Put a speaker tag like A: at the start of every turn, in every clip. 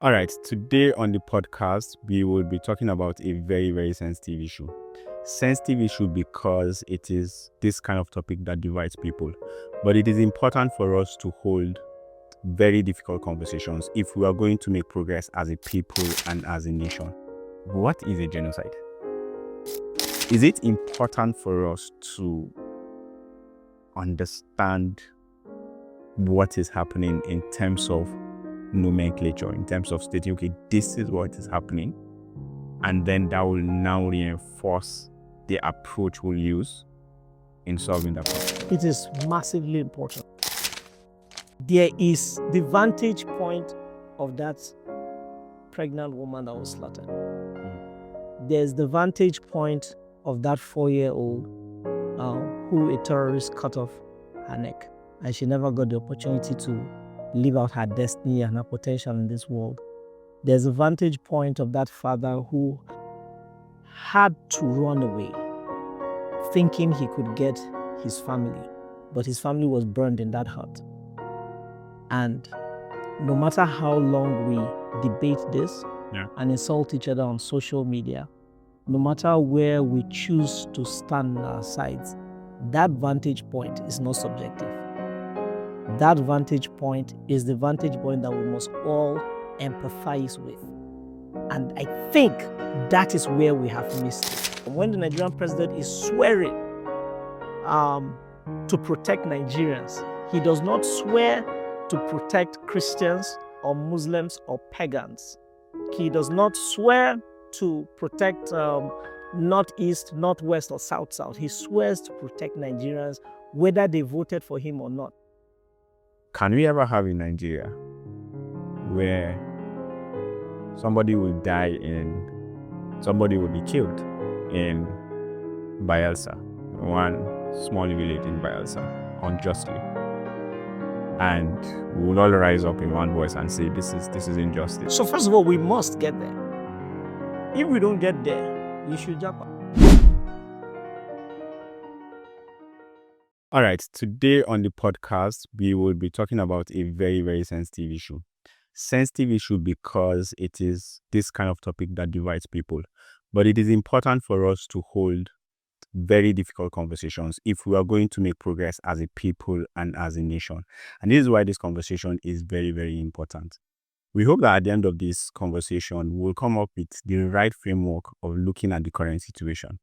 A: All right, today on the podcast, we will be talking about a very, very sensitive issue. Sensitive issue because it is this kind of topic that divides people. But it is important for us to hold very difficult conversations if we are going to make progress as a people and as a nation. What is a genocide? Is it important for us to understand what is happening in terms of nomenclature, in terms of stating, okay, this is what is happening, and then that will now reinforce the approach we'll use in solving that problem?
B: It is massively important. There is the vantage point of that pregnant woman that was slaughtered. There's the vantage point of that 4-year-old who a terrorist cut off her neck, and she never got the opportunity to live out her destiny and her potential in this world. There's a vantage point of that father who had to run away, thinking he could get his family, but his family was burned in that hut. And no matter how long we debate this and insult each other on social media, no matter where we choose to stand on our sides, that vantage point is not subjective. That vantage point is the vantage point that we must all empathize with. And I think that is where we have missed it. When the Nigerian president is swearing to protect Nigerians, he does not swear to protect Christians or Muslims or pagans. He does not swear to protect Northeast, Northwest, or South. He swears to protect Nigerians, whether they voted for him or not.
A: Can we ever have in Nigeria where somebody will die somebody will be killed in Bayelsa, one small village in Bayelsa, unjustly, and we will all rise up in one voice and say this is injustice?
B: So first of all, we must get there. If we don't get there, you should jump up.
A: All right, today on the podcast, we will be talking about a very, very sensitive issue. Sensitive issue because it is this kind of topic that divides people. But it is important for us to hold very difficult conversations if we are going to make progress as a people and as a nation. And this is why this conversation is very, very important. We hope that at the end of this conversation, we'll come up with the right framework of looking at the current situation.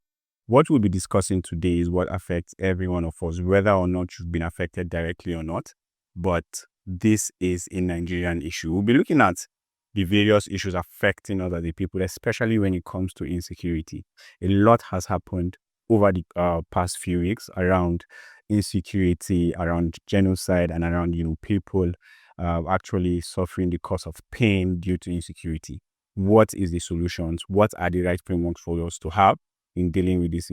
A: What we'll be discussing today is what affects every one of us, whether or not you've been affected directly or not. But this is a Nigerian issue. We'll be looking at the various issues affecting us as a people, especially when it comes to insecurity. A lot has happened over the past few weeks around insecurity, around genocide, and around people actually suffering the cause of pain due to insecurity. What is the solutions? What are the right frameworks for us to have in dealing with this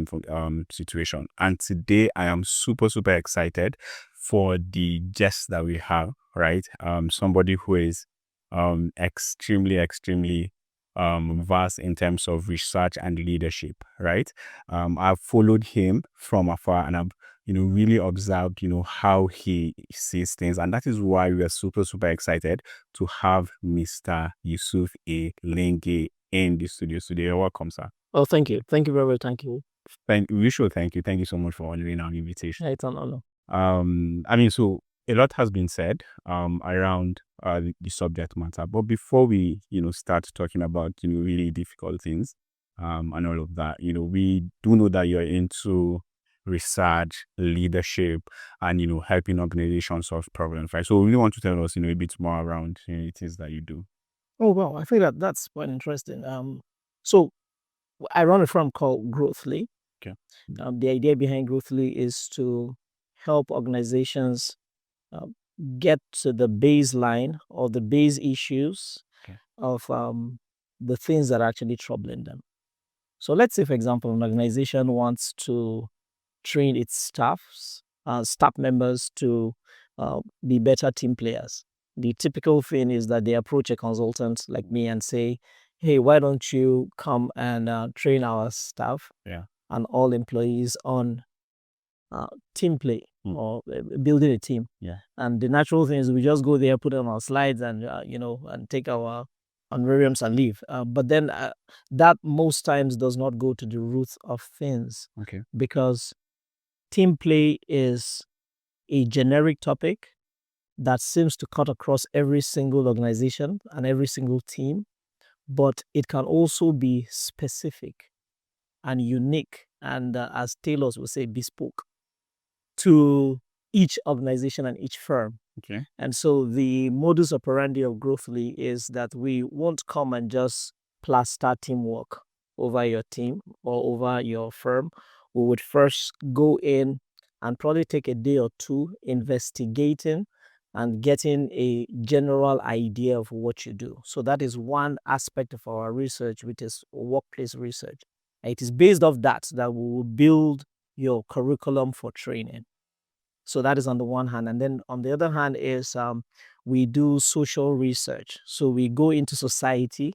A: situation? And today I am super excited for the guest that we have, right? Somebody who is extremely vast in terms of research and leadership, right? I've followed him from afar and I've really observed how he sees things, and that is why we are super excited to have Mr. Yusuf A. Leinge in the studio today. Welcome, sir.
B: Oh, thank you very much. Thank you.
A: We should thank you. Thank you so much for honoring our invitation.
B: Yeah, it's an honor.
A: So a lot has been said around the subject matter, but before we start talking about really difficult things and all of that, we do know that you're into research, leadership, and helping organizations solve problems, right? So we really want to tell us a bit more around it is that you do.
B: Oh well, I think that's quite interesting. So I run a firm called Growthly.
A: Okay.
B: The idea behind Growthly is to help organizations get to the baseline or the base issues of the things that are actually troubling them. So let's say, for example, an organization wants to train its staff members to be better team players. The typical thing is that they approach a consultant like me and say, hey, why don't you come and train our staff and all employees on team play or building a team. And the natural thing is we just go there, put on our slides and and take our reframes and leave. But then that most times does not go to the root of things.
A: Okay.
B: Because team play is a generic topic that seems to cut across every single organization and every single team, but it can also be specific and unique and, as tailors would say, bespoke to each organization and each firm.
A: Okay.
B: And so the modus operandi of Growthly is that we won't come and just plaster teamwork over your team or over your firm. We would first go in and probably take a day or two investigating and getting a general idea of what you do. So that is one aspect of our research, which is workplace research. It is based off that we will build your curriculum for training. So that is on the one hand. And then on the other hand is we do social research. So we go into society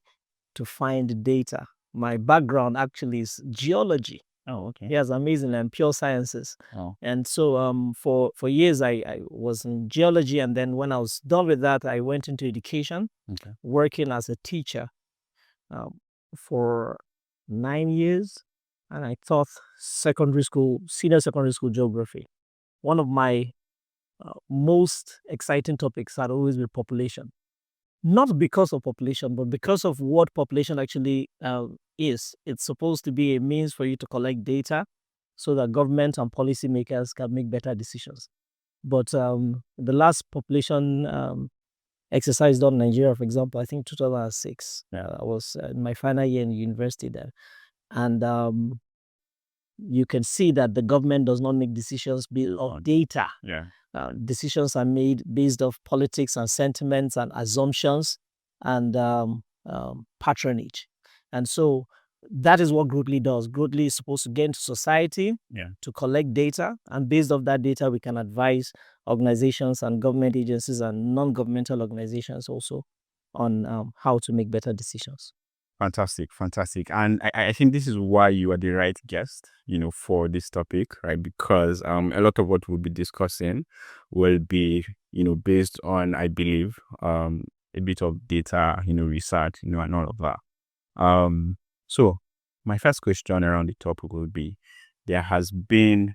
B: to find data. My background actually is geology.
A: Oh, okay.
B: Yes, amazing, and pure sciences.
A: Oh.
B: And so for years I was in geology, and then when I was done with that, I went into education,
A: Okay.
B: working as a teacher for 9 years, and I taught senior secondary school geography. One of my most exciting topics had always been population. Not because of population, but because of what population actually is. It's supposed to be a means for you to collect data so that government and policymakers can make better decisions. But the last population exercise done in Nigeria, for example, I think 2006, I was in my final year in university there. And you can see that the government does not make decisions based on data.
A: Yeah.
B: Decisions are made based off politics and sentiments and assumptions and patronage. And so that is what Growthly does. Growthly is supposed to get into society to collect data, and based off that data, we can advise organizations and government agencies and non-governmental organizations also on how to make better decisions.
A: Fantastic. And I think this is why you are the right guest, for this topic, right? Because a lot of what we'll be discussing will be, based on, I believe, a bit of data, research, and all of that. So my first question around the topic will be, there has been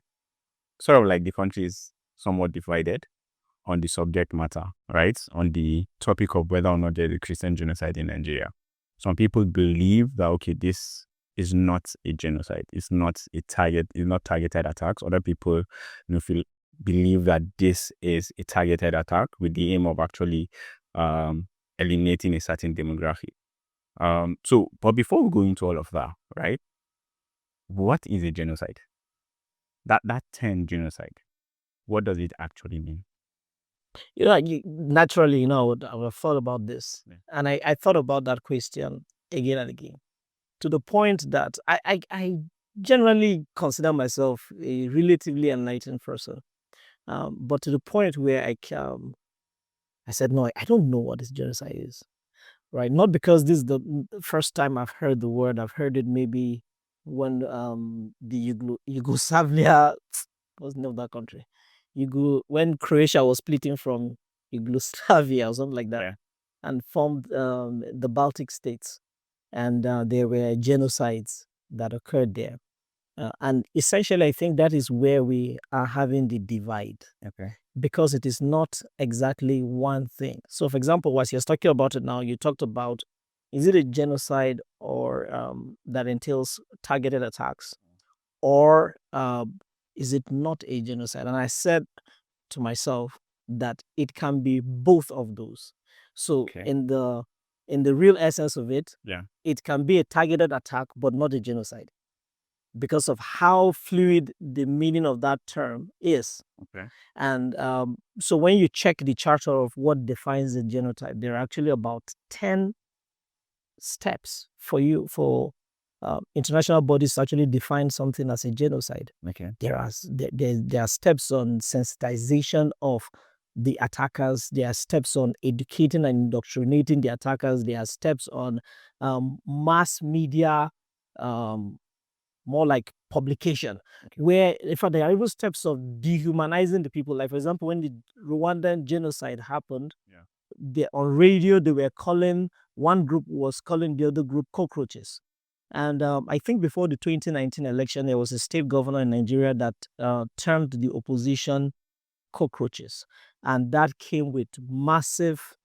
A: sort of like the country is somewhat divided on the subject matter, right? On the topic of whether or not there is a Christian genocide in Nigeria. Some people believe that, okay, this is not a genocide. It's not targeted attacks. Other people, believe that this is a targeted attack with the aim of actually eliminating a certain demographic. But before we go into all of that, right? What is a genocide? That term genocide, what does it actually mean?
B: Naturally, I would have thought about this. Yeah. And I thought about that question again and again, to the point that I generally consider myself a relatively enlightened person. But to the point where I said, no, I don't know what this genocide is. Right? Not because this is the first time I've heard the word. I've heard it maybe when the Yugoslavia, what's the name of that country? When Croatia was splitting from Yugoslavia or something like that, and formed the Baltic states, and there were genocides that occurred there. And essentially, I think that is where we are having the divide. Okay. Because it is not exactly one thing. So, for example, whilst you're talking about it now, you talked about, is it a genocide or that entails targeted attacks, or is it not a genocide? And I said to myself that it can be both of those. So in the real essence of it, it can be a targeted attack, but not a genocide, because of how fluid the meaning of that term is. Okay. And so when you check the charter of what defines a genotype, there are actually about 10 steps for international bodies to actually define something as a genocide. Okay. There are steps on sensitization of the attackers. There are steps on educating and indoctrinating the attackers. There are steps on mass media, more like publication, where in fact there are even steps of dehumanizing the people. Like, for example, when the Rwandan genocide happened, on radio they were calling one group was calling the other group cockroaches. And I think before the 2019 election, there was a state governor in Nigeria that termed the opposition cockroaches. And that came with massive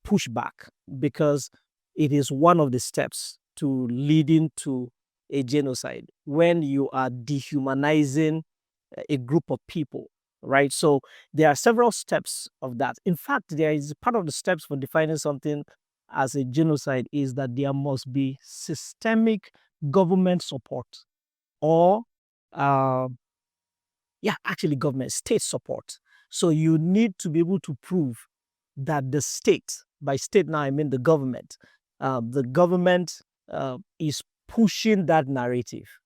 B: pushback, because it is one of the steps to leading to a genocide when you are dehumanizing a group of people, right? So there are several steps of that. In fact, there is part of the steps for defining something as a genocide is that there must be systemic government support, or actually government, state support. So you need to be able to prove that the state, by state now I mean the government is pushing that narrative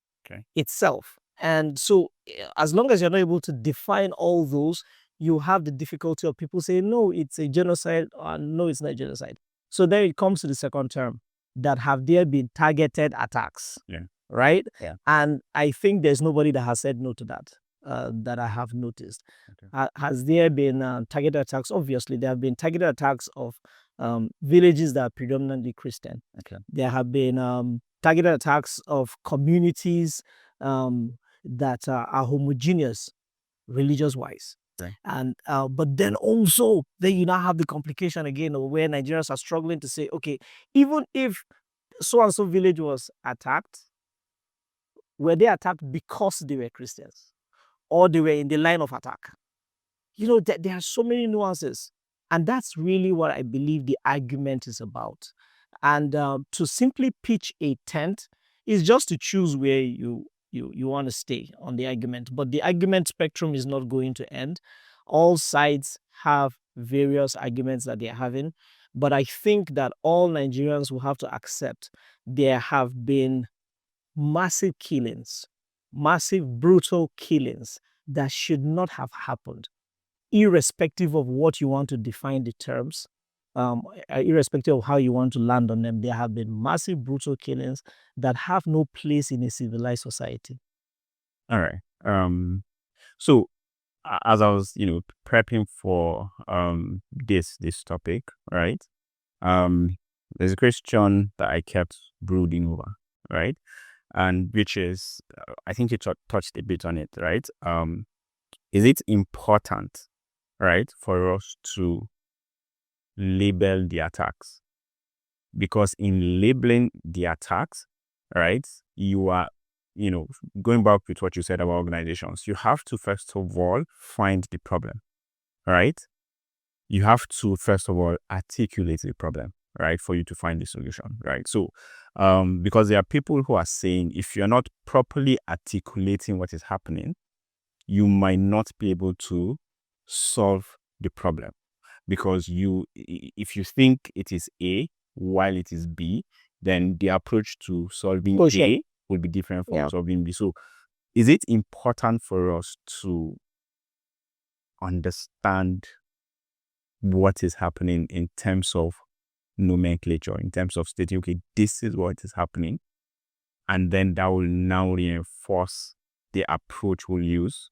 B: itself. And so as long as you're not able to define all those, you have the difficulty of people saying, no, it's a genocide, or no, it's not genocide. So then it comes to the second term, that have there been targeted attacks, right?
A: Yeah.
B: And I think there's nobody that has said no to that. That I have noticed. Has there been targeted attacks? Obviously, there have been targeted attacks of villages that are predominantly Christian. There have been targeted attacks of communities that are homogeneous religious-wise. And but then also, then you now have the complication again of where Nigerians are struggling to say, okay, even if so and so village was attacked, were they attacked because they were Christians, or they were in the line of attack? There are so many nuances. And that's really what I believe the argument is about. And to simply pitch a tent is just to choose where you want to stay on the argument. But the argument spectrum is not going to end. All sides have various arguments that they're having. But I think that all Nigerians will have to accept there have been massive killings, massive brutal killings that should not have happened, irrespective of what you want to define the terms, irrespective of how you want to land on them. There have been massive brutal killings that have no place in a civilized society.
A: All right. So as I was, prepping for this topic, right? There's a question that I kept brooding over, right? And which is, I think you touched a bit on it, right? Is it important, right, for us to label the attacks? Because in labeling the attacks, right, you are, going back with what you said about organizations, you have to first of all find the problem, right? You have to first of all articulate the problem, right, for you to find the solution, right? So because there are people who are saying if you're not properly articulating what is happening, you might not be able to solve the problem, because if you think it is A while it is B, then the approach to solving A will be different from solving B. So is it important for us to understand what is happening in terms of nomenclature, in terms of stating, okay, this is what is happening, and then that will now reinforce the approach we'll use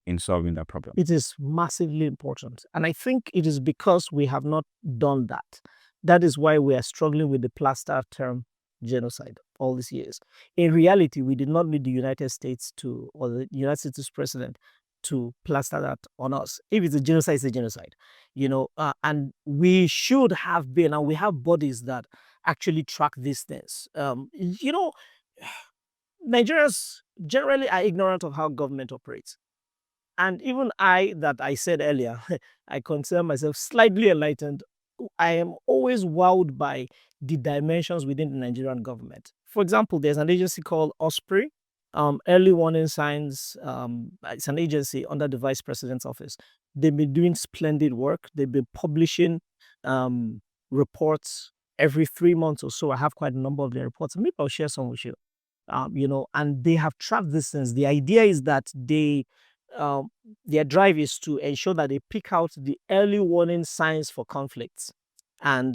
A: in solving that problem?
B: It is massively important. And I think it is because we have not done that. That is why we are struggling with the plaster term genocide all these years. In reality, we did not need the United States or the United States president to plaster that on us. If it's a genocide, it's a genocide. And we should have been, and we have bodies that actually track these things. Nigerians generally are ignorant of how government operates. And even that I said earlier, I consider myself slightly enlightened. I am always wowed by the dimensions within the Nigerian government. For example, there's an agency called Osprey, Early Warning Signs. It's an agency under the Vice President's office. They've been doing splendid work. They've been publishing reports every 3 months or so. I have quite a number of their reports. Maybe I'll share some with you. And they have tracked this things. The idea is that their drive is to ensure that they pick out the early warning signs for conflicts, and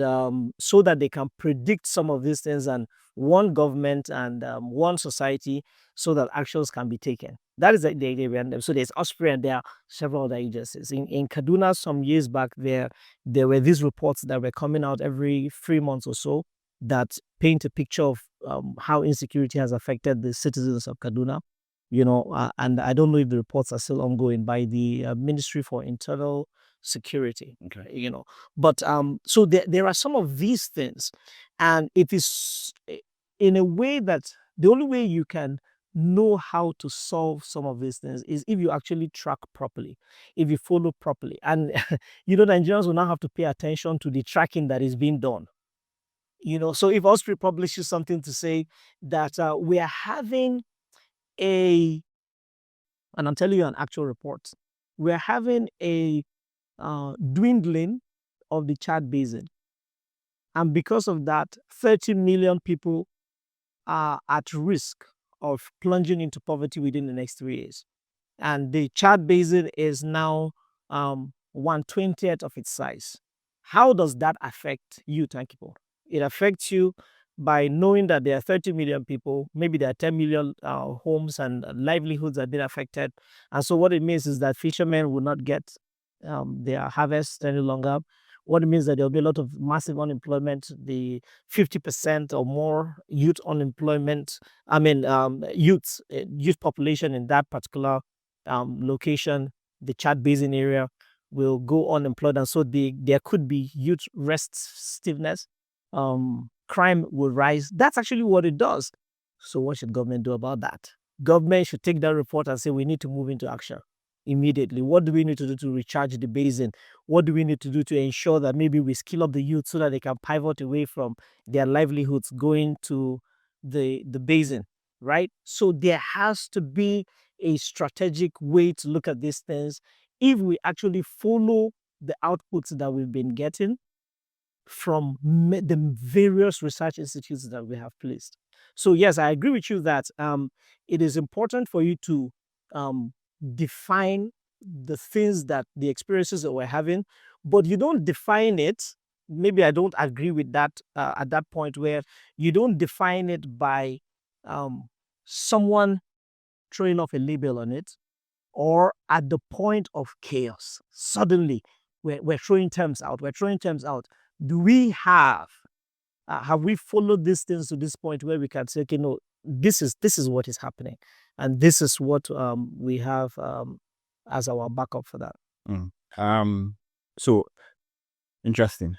B: so that they can predict some of these things and warn government and warn society so that actions can be taken. That is the area. So there's Osprey and there are several other agencies. In Kaduna, some years back, there were these reports that were coming out every 3 months or so that paint a picture of how insecurity has affected the citizens of Kaduna. And I don't know if the reports are still ongoing by the Ministry for Internal Security.
A: Okay.
B: But so there are some of these things, and it is in a way that the only way you can know how to solve some of these things is if you actually track properly, if you follow properly. And Nigerians will now have to pay attention to the tracking that is being done. So if Austria publishes something to say that we are having and I'm telling you an actual report, we're having a dwindling of the Chad Basin. And because of that, 30 million people are at risk of plunging into poverty within the next 3 years. And the Chad Basin is now 1/20th of its size. How does that affect you, Tankipo? It affects you by knowing that there are 30 million people, maybe there are 10 million homes and livelihoods have been affected. And so what it means is that fishermen will not get their harvest any longer. What it means that there will be a lot of massive unemployment, the 50% or more youth unemployment, youth population in that particular location, the Chad Basin area, will go unemployed. And so there could be youth restiveness. Crime will rise. That's actually what it does. So what should government do about that? Government should take that report and say we need to move into action immediately. What do we need to do to recharge the basin? What do we need to do to ensure that maybe we skill up the youth so that they can pivot away from their livelihoods going to the basin, right? So there has to be a strategic way to look at these things if we actually follow the outputs that we've been getting from the various research institutes that we have placed. So yes, I agree with you that it is important for you to define the things that the experiences that we're having, but you don't define it. Maybe I don't agree with that at that point where you don't define it by someone throwing off a label on it, or at the point of chaos. Suddenly, we're throwing terms out. Do we have we followed these things to this point where we can say, okay, no, this is what is happening, and this is what we have as our backup for that.
A: So interesting.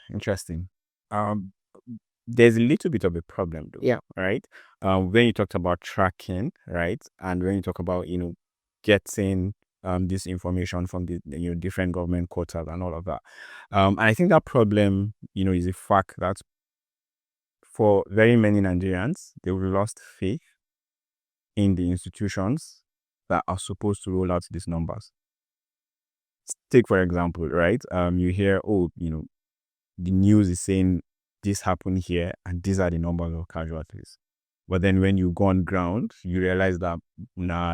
A: There's a little bit of a problem though.
B: Yeah.
A: Right. When you talked about tracking, right, and when you talk about getting this information from the different government quarters and all of that, and I think that problem is a fact that for very many Nigerians, they've lost faith in the institutions that are supposed to roll out these numbers. Take for example, right? You hear, the news is saying this happened here and these are the numbers of casualties. But then when you go on ground, you realize that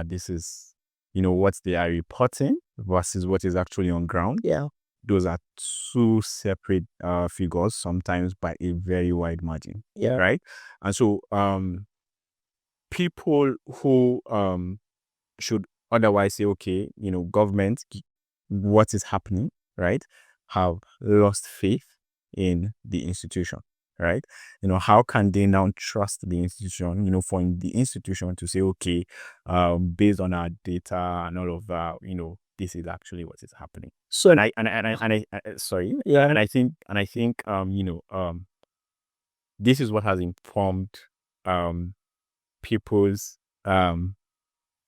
A: this is what they are reporting versus what is actually on ground.
B: Yeah.
A: Those are two separate figures, sometimes by a very wide margin.
B: Yeah.
A: Right. And so people who should otherwise say, okay, government, what is happening, right, have lost faith in the institution, right? How can they now trust the institution, for the institution to say, okay, based on our data and all of that, this is actually what is happening.
B: So
A: and I sorry.
B: Yeah.
A: And I think this is what has informed people's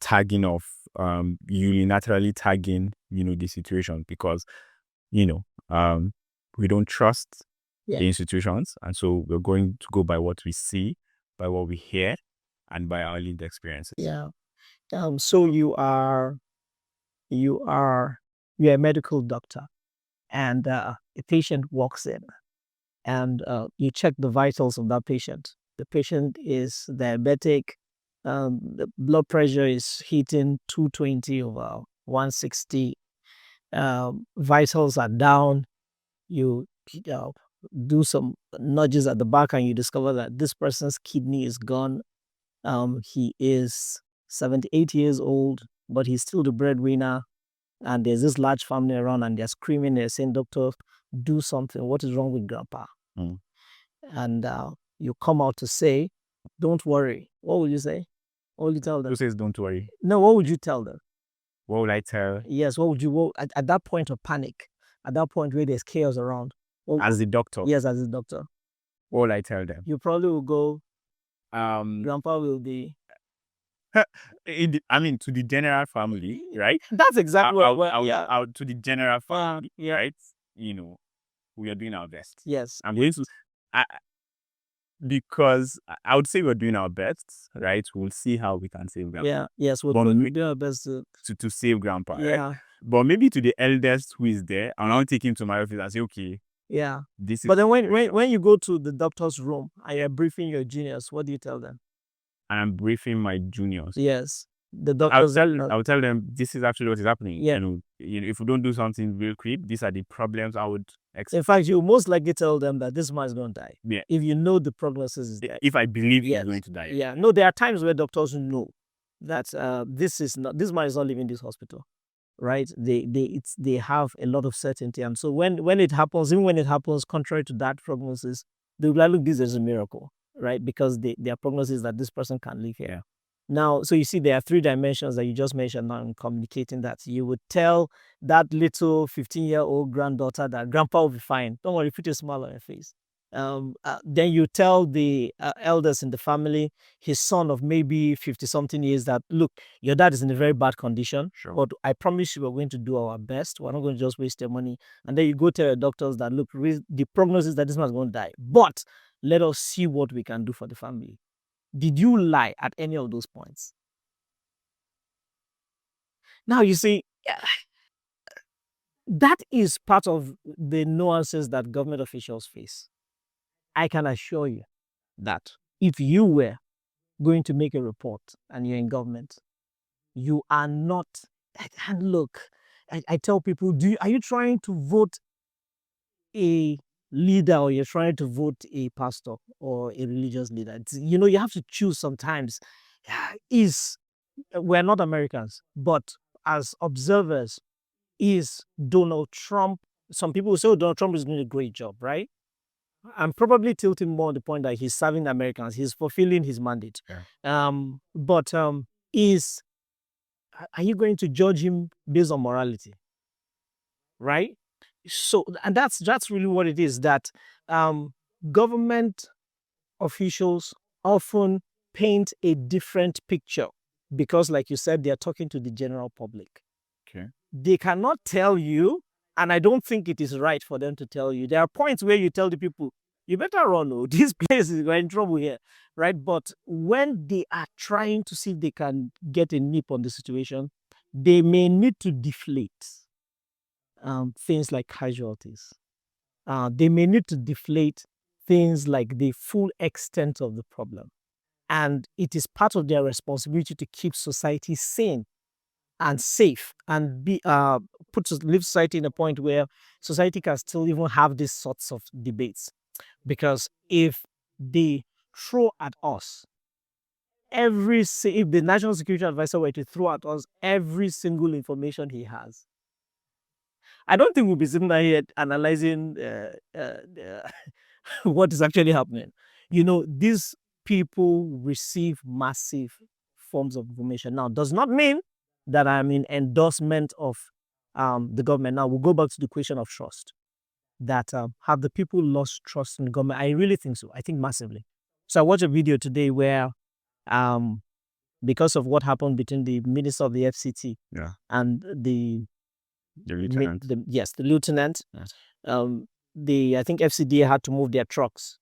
A: tagging of unilaterally tagging the situation, because we don't trust the institutions, and so we're going to go by what we see, by what we hear, and by our lived experiences.
B: Yeah. So you are a medical doctor, and a patient walks in, and you check the vitals of that patient. The patient is diabetic. The blood pressure is hitting 220 over 160. Vitals are down. You do some nudges at the back, and you discover that this person's kidney is gone. He is 78 years old. but he's still the breadwinner. And there's this large family around, and they're screaming, they're saying, "Doctor, do something. What is wrong with Grandpa?" And you come out to say, "Don't worry." What would you say? What would you tell them?
A: Who says don't worry?
B: No, what would you tell them?
A: What would I tell?
B: Yes, what would you, at that point of panic, at that point where there's chaos around?
A: As the doctor?
B: Yes, as a doctor.
A: What would I tell them?
B: You probably will go, Grandpa will be...
A: I mean, to the general family, right?
B: That's exactly
A: what to the general family, right? You know, we are doing our best.
B: Yes.
A: I'm going to... because I would say we're doing our best, right? We'll see how we can save Grandpa.
B: Yeah, yes, we're doing our best
A: to save Grandpa.
B: Yeah.
A: Right? But maybe to the eldest who is there, I'll take him to my office and say, okay.
B: Yeah.
A: This is...
B: But then when you go to the doctor's room and you're briefing your juniors, what do you tell them?
A: And I'm briefing my juniors.
B: Yes. The doctors...
A: I'll tell them this is actually what is happening.
B: Yeah.
A: If we don't do something real quick, these are the problems I would expect.
B: In fact, you most likely tell them that this man is going to die.
A: Yeah.
B: If you know the prognosis is there.
A: If I believe he's going to die.
B: Yeah. No, there are times where doctors know that this man is not leaving this hospital. Right? They have a lot of certainty. And so when it happens, even when it happens contrary to that prognosis, they'll be like, look, this is a miracle. Right? Because their prognosis that this person can live here.
A: Yeah.
B: Now, so you see, there are 3 dimensions that you just mentioned now in communicating that. You would tell that little 15-year-old granddaughter that Grandpa will be fine. Don't worry, put a smile on your face. Then you tell the elders in the family, his son of maybe 50-something years, that, look, your dad is in a very bad condition,
A: sure,
B: but I promise you we're going to do our best. We're not going to just waste your money. And then you go tell your doctors that, look, the prognosis that this man's going to die, but let us see what we can do for the family. Did you lie at any of those points? Now, you see, that is part of the nuances that government officials face. I can assure you that if you were going to make a report and you're in government, you are not... And look, I tell people, are you trying to vote a leader, or you're trying to vote a pastor or a religious leader? You have to choose sometimes. We're not Americans, but as observers, is Donald Trump... Some people say, oh, Donald Trump is doing a great job, right? I'm probably tilting more on the point that he's serving Americans. He's fulfilling his mandate. Yeah. But are you going to judge him based on morality? Right? So, and that's really what it is, that government officials often paint a different picture because, like you said, they're talking to the general public.
A: Okay.
B: They cannot tell you, and I don't think it is right for them to tell you. There are points where you tell the people, you better run, oh, this place is in trouble here, right? But when they are trying to see if they can get a nip on the situation, they may need to deflate things like casualties. They may need to deflate things like the full extent of the problem. And it is part of their responsibility to keep society sane and safe, and live society in a point where society can still even have these sorts of debates. Because if they throw at us if the National Security Advisor were to throw at us every single information he has, I don't think we'll be sitting here analyzing what is actually happening. These people receive massive forms of information. Now, does not mean that I'm in endorsement of the government. Now, we'll go back to the question of trust. That have the people lost trust in the government? I really think so. I think massively. So I watched a video today where because of what happened between the minister of the FCT and the
A: lieutenant.
B: The lieutenant. Yes. I think FCDA had to move their trucks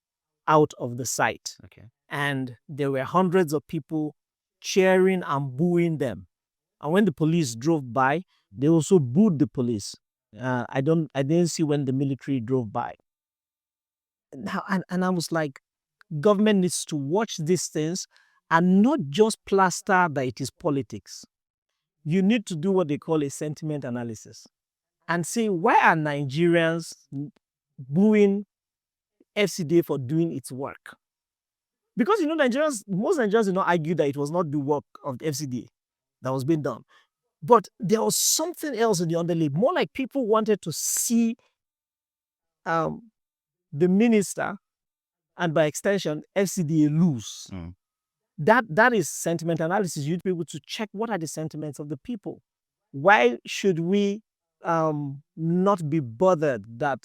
B: out of the site. Okay. And there were hundreds of people cheering and booing them. And when the police drove by, they also booed the police. I didn't see when the military drove by. Now, and I was like, government needs to watch these things and not just plaster that it is politics. You need to do what they call a sentiment analysis and say, why are Nigerians booing FCDA for doing its work? Because most Nigerians did not argue that it was not the work of the FCDA that was being done. But there was something else in the underlay, more like people wanted to see the minister and by extension FCDA lose. That is sentiment analysis. You'd be able to check what are the sentiments of the people. Why should we not be bothered that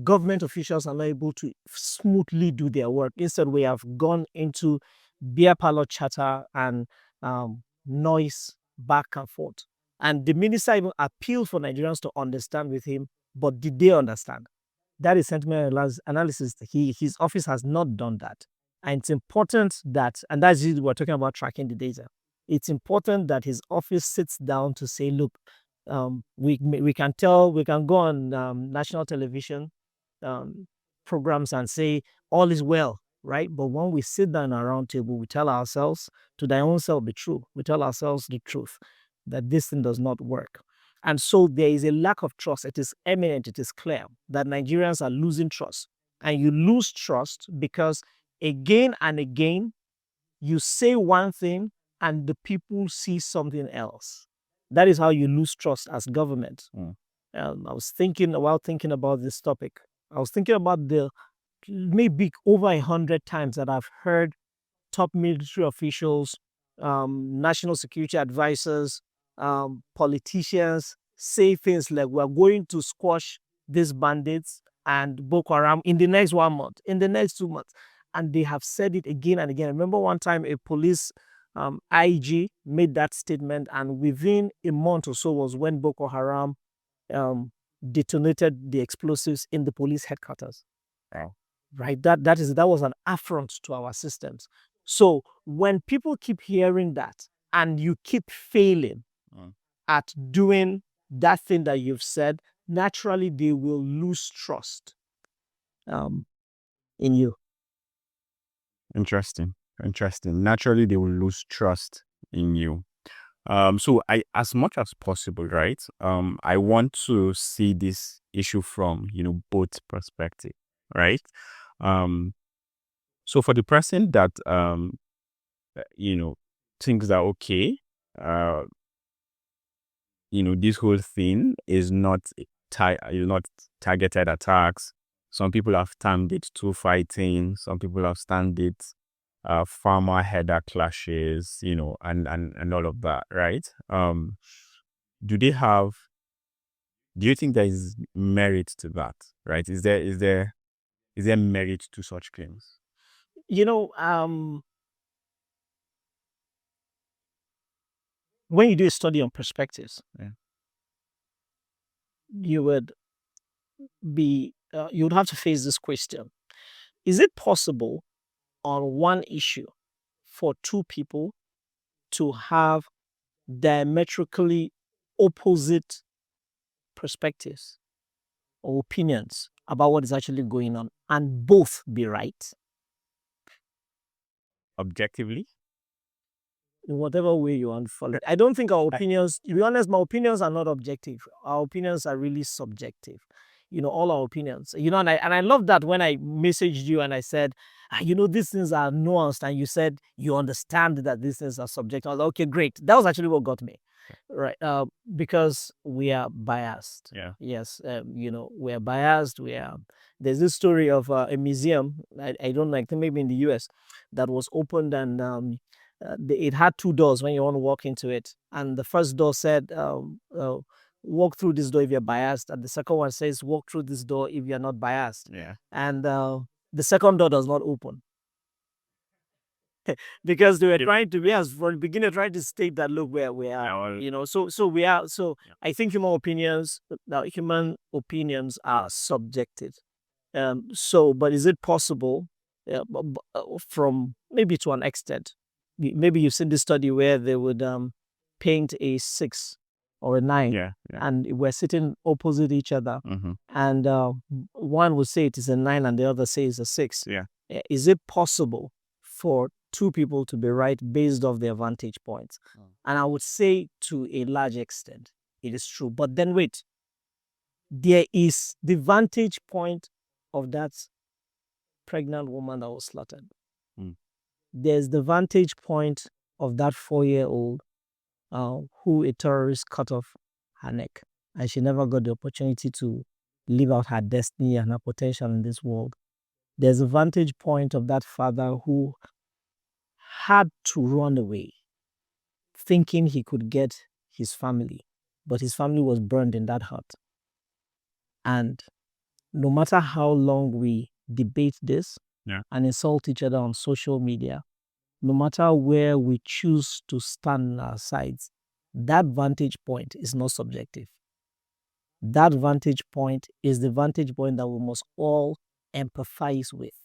B: government officials are not able to smoothly do their work? Instead, we have gone into beer parlor chatter and noise back and forth. And the minister even appealed for Nigerians to understand with him, but did they understand? That is sentiment analysis. His office has not done that. And it's important that, and that's usually we're talking about tracking the data. It's important that his office sits down to say, look, we can go on national television programs and say all is well, right? But when we sit down at a round table, we tell ourselves, to thy own self be true. We tell ourselves the truth, that this thing does not work. And so there is a lack of trust. It is eminent, it is clear that Nigerians are losing trust. And you lose trust because again and again, you say one thing and the people see something else. That is how you lose trust as government. I was thinking, while thinking about this topic, I was thinking about the maybe over 100 times that I've heard top military officials, national security advisors, politicians say things like, we're going to squash these bandits and Boko Haram in the next 1 month, in the next 2 months. And they have said it again and again. I remember one time a police IG made that statement, and within a month or so was when Boko Haram detonated the explosives in the police headquarters. Wow. Right? That was an affront to our systems. So when people keep hearing that and you keep failing at doing that thing that you've said, naturally they will lose trust in you.
A: Interesting. Naturally, they will lose trust in you. So as much as possible, right? I want to see this issue from, both perspective, right? So for the person that, thinks that, okay, this whole thing is not targeted attacks. Some people have termed it two fighting. Some people have termed it farmer header clashes, and all of that, right? Do you think there is merit to that, right? Is there merit to such claims?
B: When you do a study on perspectives, you would have to face this question. Is it possible on one issue for two people to have diametrically opposite perspectives or opinions about what is actually going on and both be right?
A: Objectively?
B: In whatever way you want to follow. I don't think our opinions, to be honest, my opinions are not objective. Our opinions are really subjective. All our opinions. And I love that when I messaged you and I said, these things are nuanced, and you said you understand that these things are subjective. I was like, okay, great. That was actually what got me. Right. Because we are biased.
A: Yeah.
B: Yes. We are biased. There's this story of a museum, I don't know, I think maybe in the US, that was opened, and it had two doors when you want to walk into it. And the first door said, walk through this door if you're biased. And the second one says, walk through this door if you're not biased.
A: Yeah.
B: And the second door does not open. Because they were trying to, from the beginning, trying to state that, look, where we are, so we are. So yeah. I think human opinions are subjective. But is it possible, from maybe to an extent? Maybe you've seen this study where they would paint a 6 or a 9, and we're sitting opposite each other, and one would say it is a 9 and the other says a 6.
A: Yeah.
B: Is it possible for two people to be right based off their vantage points? And I would say to a large extent it is true. But then wait, there is the vantage point of that pregnant woman that was slaughtered. There's the vantage point of that 4-year-old who a terrorist cut off her neck, and she never got the opportunity to live out her destiny and her potential in this world. There's a vantage point of that father who had to run away, thinking he could get his family, but his family was burned in that hut. And no matter how long we debate this and insult each other on social media, no matter where we choose to stand on our sides, that vantage point is not subjective. That vantage point is the vantage point that we must all empathize with.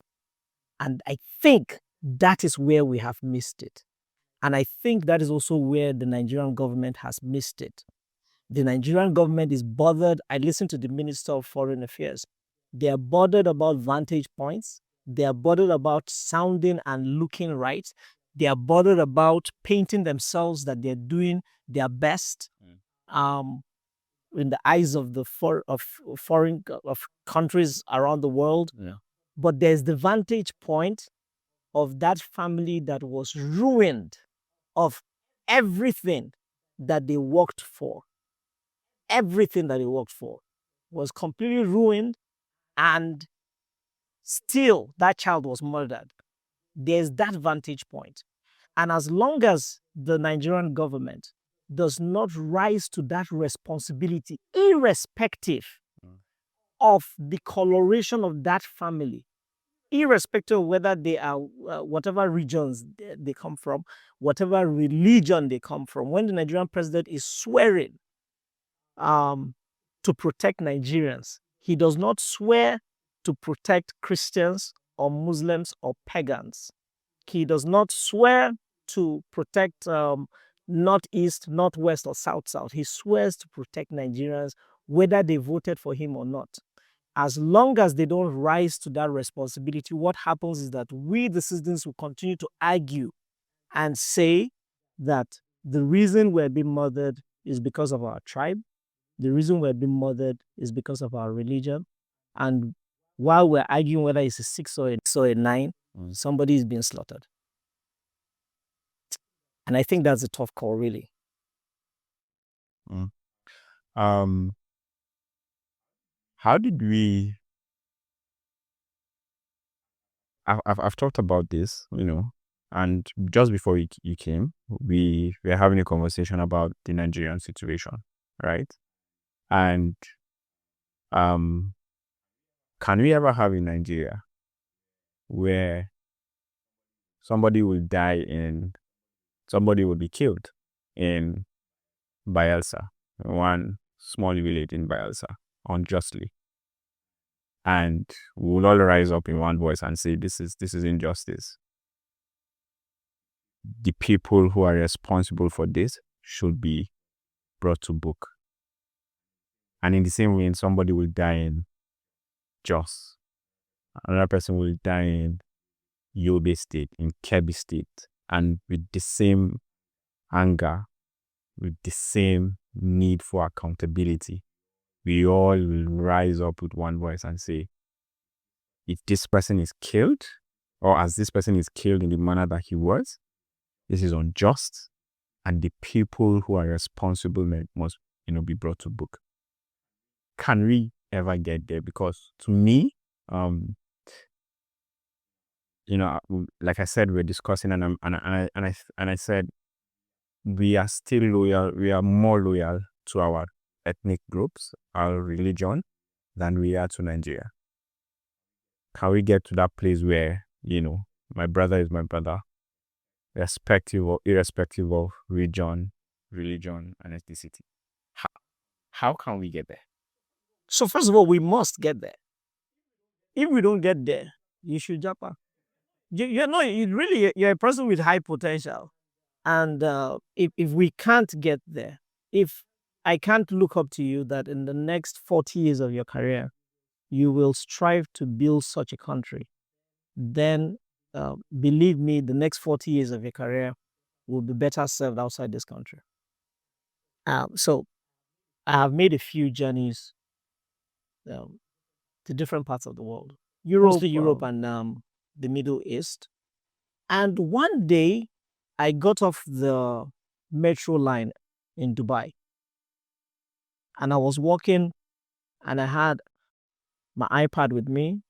B: And I think that is where we have missed it. And I think that is also where the Nigerian government has missed it. The Nigerian government is bothered. I listened to the Minister of Foreign Affairs. They are bothered about vantage points. They are bothered about sounding and looking right. They are bothered about painting themselves that they're doing their best in the eyes of the foreign countries around the world. Yeah. But there's the vantage point of that family that was ruined of everything that they worked for. Everything that they worked for was completely ruined, and still that child was murdered. There's that vantage point. And as long as the Nigerian government does not rise to that responsibility, irrespective of the coloration of that family, irrespective of whether they are whatever regions they come from, whatever religion they come from, when the Nigerian president is swearing to protect Nigerians, he does not swear to protect Christians or Muslims or pagans. He does not swear to protect Northeast, Northwest, or South. He swears to protect Nigerians, whether they voted for him or not. As long as they don't rise to that responsibility, what happens is that we, the citizens, will continue to argue and say that the reason we're being murdered is because of our tribe. The reason we're being murdered is because of our religion. And while we're arguing whether it's a 6 or a 9, somebody is being slaughtered. And I think that's a tough call, really.
A: How did we... I've talked about this, and just before you came, we were having a conversation about the Nigerian situation, right? And can we ever have in Nigeria where somebody will be killed in Bayelsa, one small village in Bayelsa, unjustly, and we'll all rise up in one voice and say this is injustice? The people who are responsible for this should be brought to book. And in the same way, somebody will die in Jos, another person will die in Yobe State, in Kebbi State, and with the same anger, with the same need for accountability, we all will rise up with one voice and say, if this person is killed, or as this person is killed in the manner that he was, this is unjust, and the people who are responsible must, be brought to book. Can we ever get there? Because to me, like I said, we're discussing, and I said we are still loyal. We are more loyal to our ethnic groups, our religion, than we are to Nigeria. Can we get to that place where my brother is my brother, irrespective of religion, and ethnicity? How can we get there?
B: So first of all, we must get there. If we don't get there, you should jump up. You're a person with high potential. And if we can't get there, if I can't look up to you that in the next 40 years of your career, you will strive to build such a country, then believe me, the next 40 years of your career will be better served outside this country. So I have made a few journeys to different parts of the world, mostly Europe and the Middle East. And one day I got off the metro line in Dubai. And I was walking and I had my iPad with me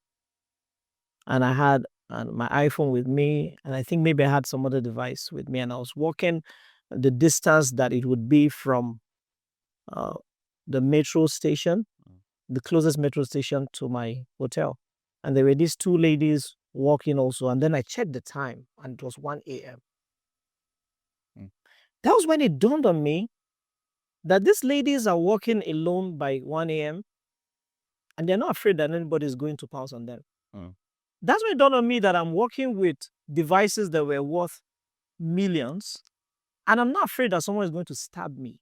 B: and I had my iPhone with me. And I think maybe I had some other device with me. And I was walking the distance that it would be from the metro station, the closest metro station to my hotel. And there were these two ladies walking also. And then I checked the time and it was 1 a.m. That was when it dawned on me that these ladies are walking alone by 1 a.m. and they're not afraid that anybody is going to pounce on them. That's when it dawned on me that I'm working with devices that were worth millions and I'm not afraid that someone is going to stab me.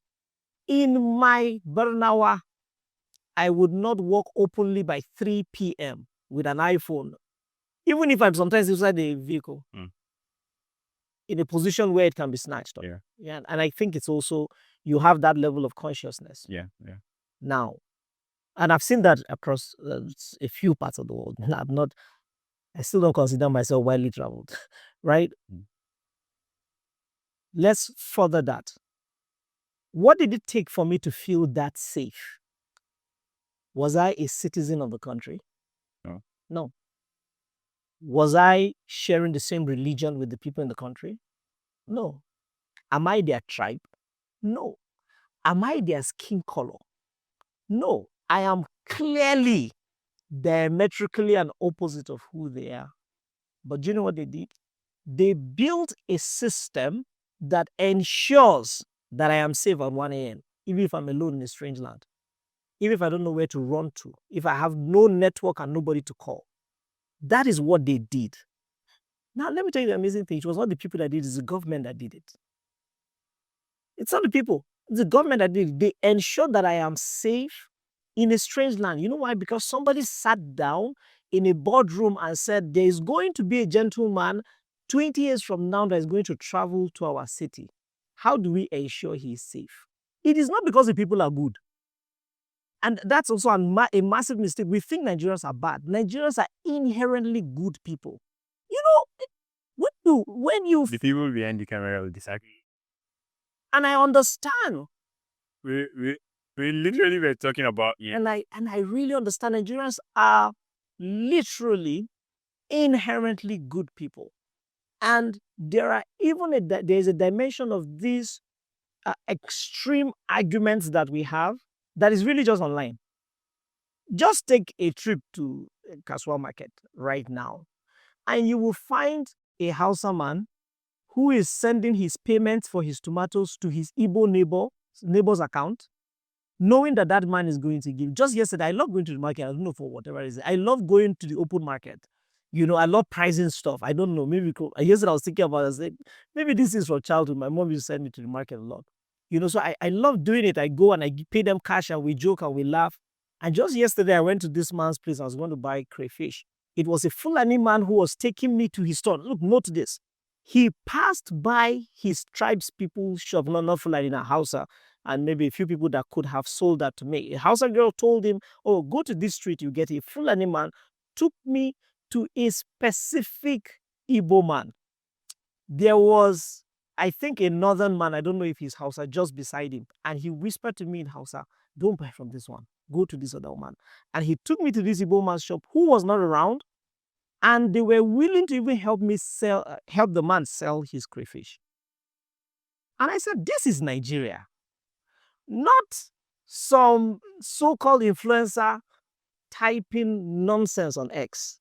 B: In my Bernawa, I would not walk openly by 3 p.m. with an iPhone, even if I'm sometimes inside the vehicle, in a position where it can be snatched up. Yeah. And I think it's also, you have that level of consciousness. Now, and I've seen that across a few parts of the world. I still don't consider myself widely traveled, right? Let's further that. What did it take for me to feel that safe? Was I a citizen of the country? No. Was I sharing the same religion with the people in the country? No. Am I their tribe? No. Am I their skin color? No. I am clearly diametrically an opposite of who they are. But do you know what they did? They built a system that ensures that I am safe at 1 a.m., even if I'm alone in a strange land, even if I don't know where to run to, if I have no network and nobody to call. That is what they did. Now, let me tell you the amazing thing. It was not the people that did it, it's the government that did it. It's not the people. It's the government that did it. They ensured that I am safe in a strange land. You know why? Because somebody sat down in a boardroom and said, there is going to be a gentleman 20 years from now that is going to travel to our city. How do we ensure he is safe? It is not because the people are good. And that's also a massive mistake. We think Nigerians are bad. Nigerians are inherently good people. You know, when you...
A: The people behind the camera will disagree.
B: And I understand.
A: We literally were talking about...
B: And I really understand Nigerians are literally inherently good people. And there are even there's a dimension of these extreme arguments that we have that is really just online. Just take a trip to Kaswa Market right now, and you will find a Hausa man who is sending his payments for his tomatoes to his Igbo neighbor's account, knowing that that man is going to give. Just yesterday, I love going to the market. I don't know for whatever reason. I love going to the open market. You know, I love pricing stuff. I don't know. Maybe yesterday I was thinking about it. I said, maybe this is from childhood. My mom used to send me to the market a lot. You know, so I love doing it. I go and I pay them cash and we joke and we laugh. And just yesterday, I went to this man's place. I was going to buy crayfish. It was a Fulani man who was taking me to his store. Look, note this. He passed by his tribe's people's shop, not Fulani, in a Hausa, and maybe a few people that could have sold that to me. A Hausa girl told him, oh, go to this street, you get a Fulani man, took me to a specific Igbo man. There was, I think, a northern man, I don't know if he's Hausa, just beside him. And he whispered to me in Hausa, don't buy from this one. Go to this other man. And he took me to this Igbo man's shop who was not around. And they were willing to even help the man sell his crayfish. And I said, this is Nigeria. Not some so-called influencer typing nonsense on X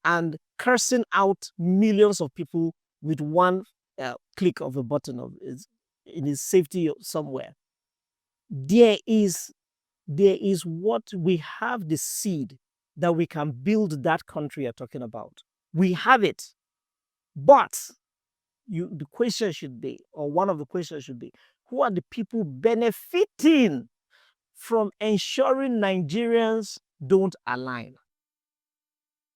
B: and cursing out millions of people with one click of a button in his safety somewhere. There is what we have, the seed that we can build that country you're talking about. We have it. But the question should be, or one of the questions should be, who are the people benefiting from ensuring Nigerians don't align?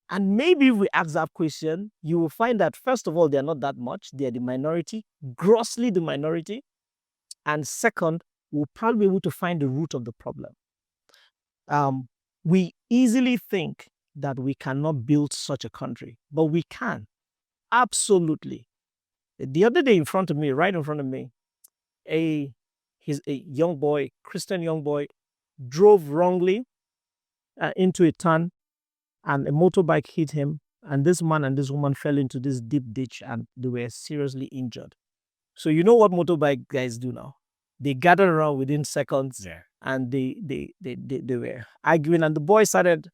B: And maybe if we ask that question, you will find that, first of all, they're not that much. They're the minority, grossly the minority. And second, we'll probably be able to find the root of the problem. We easily think that we cannot build such a country, but we can. Absolutely. The other day right in front of me, he's a young boy, Christian young boy, drove wrongly into a turn, and a motorbike hit him, and this man and this woman fell into this deep ditch, and they were seriously injured. So you know what motorbike guys do now? They gathered around within seconds, and they were arguing, and the boy started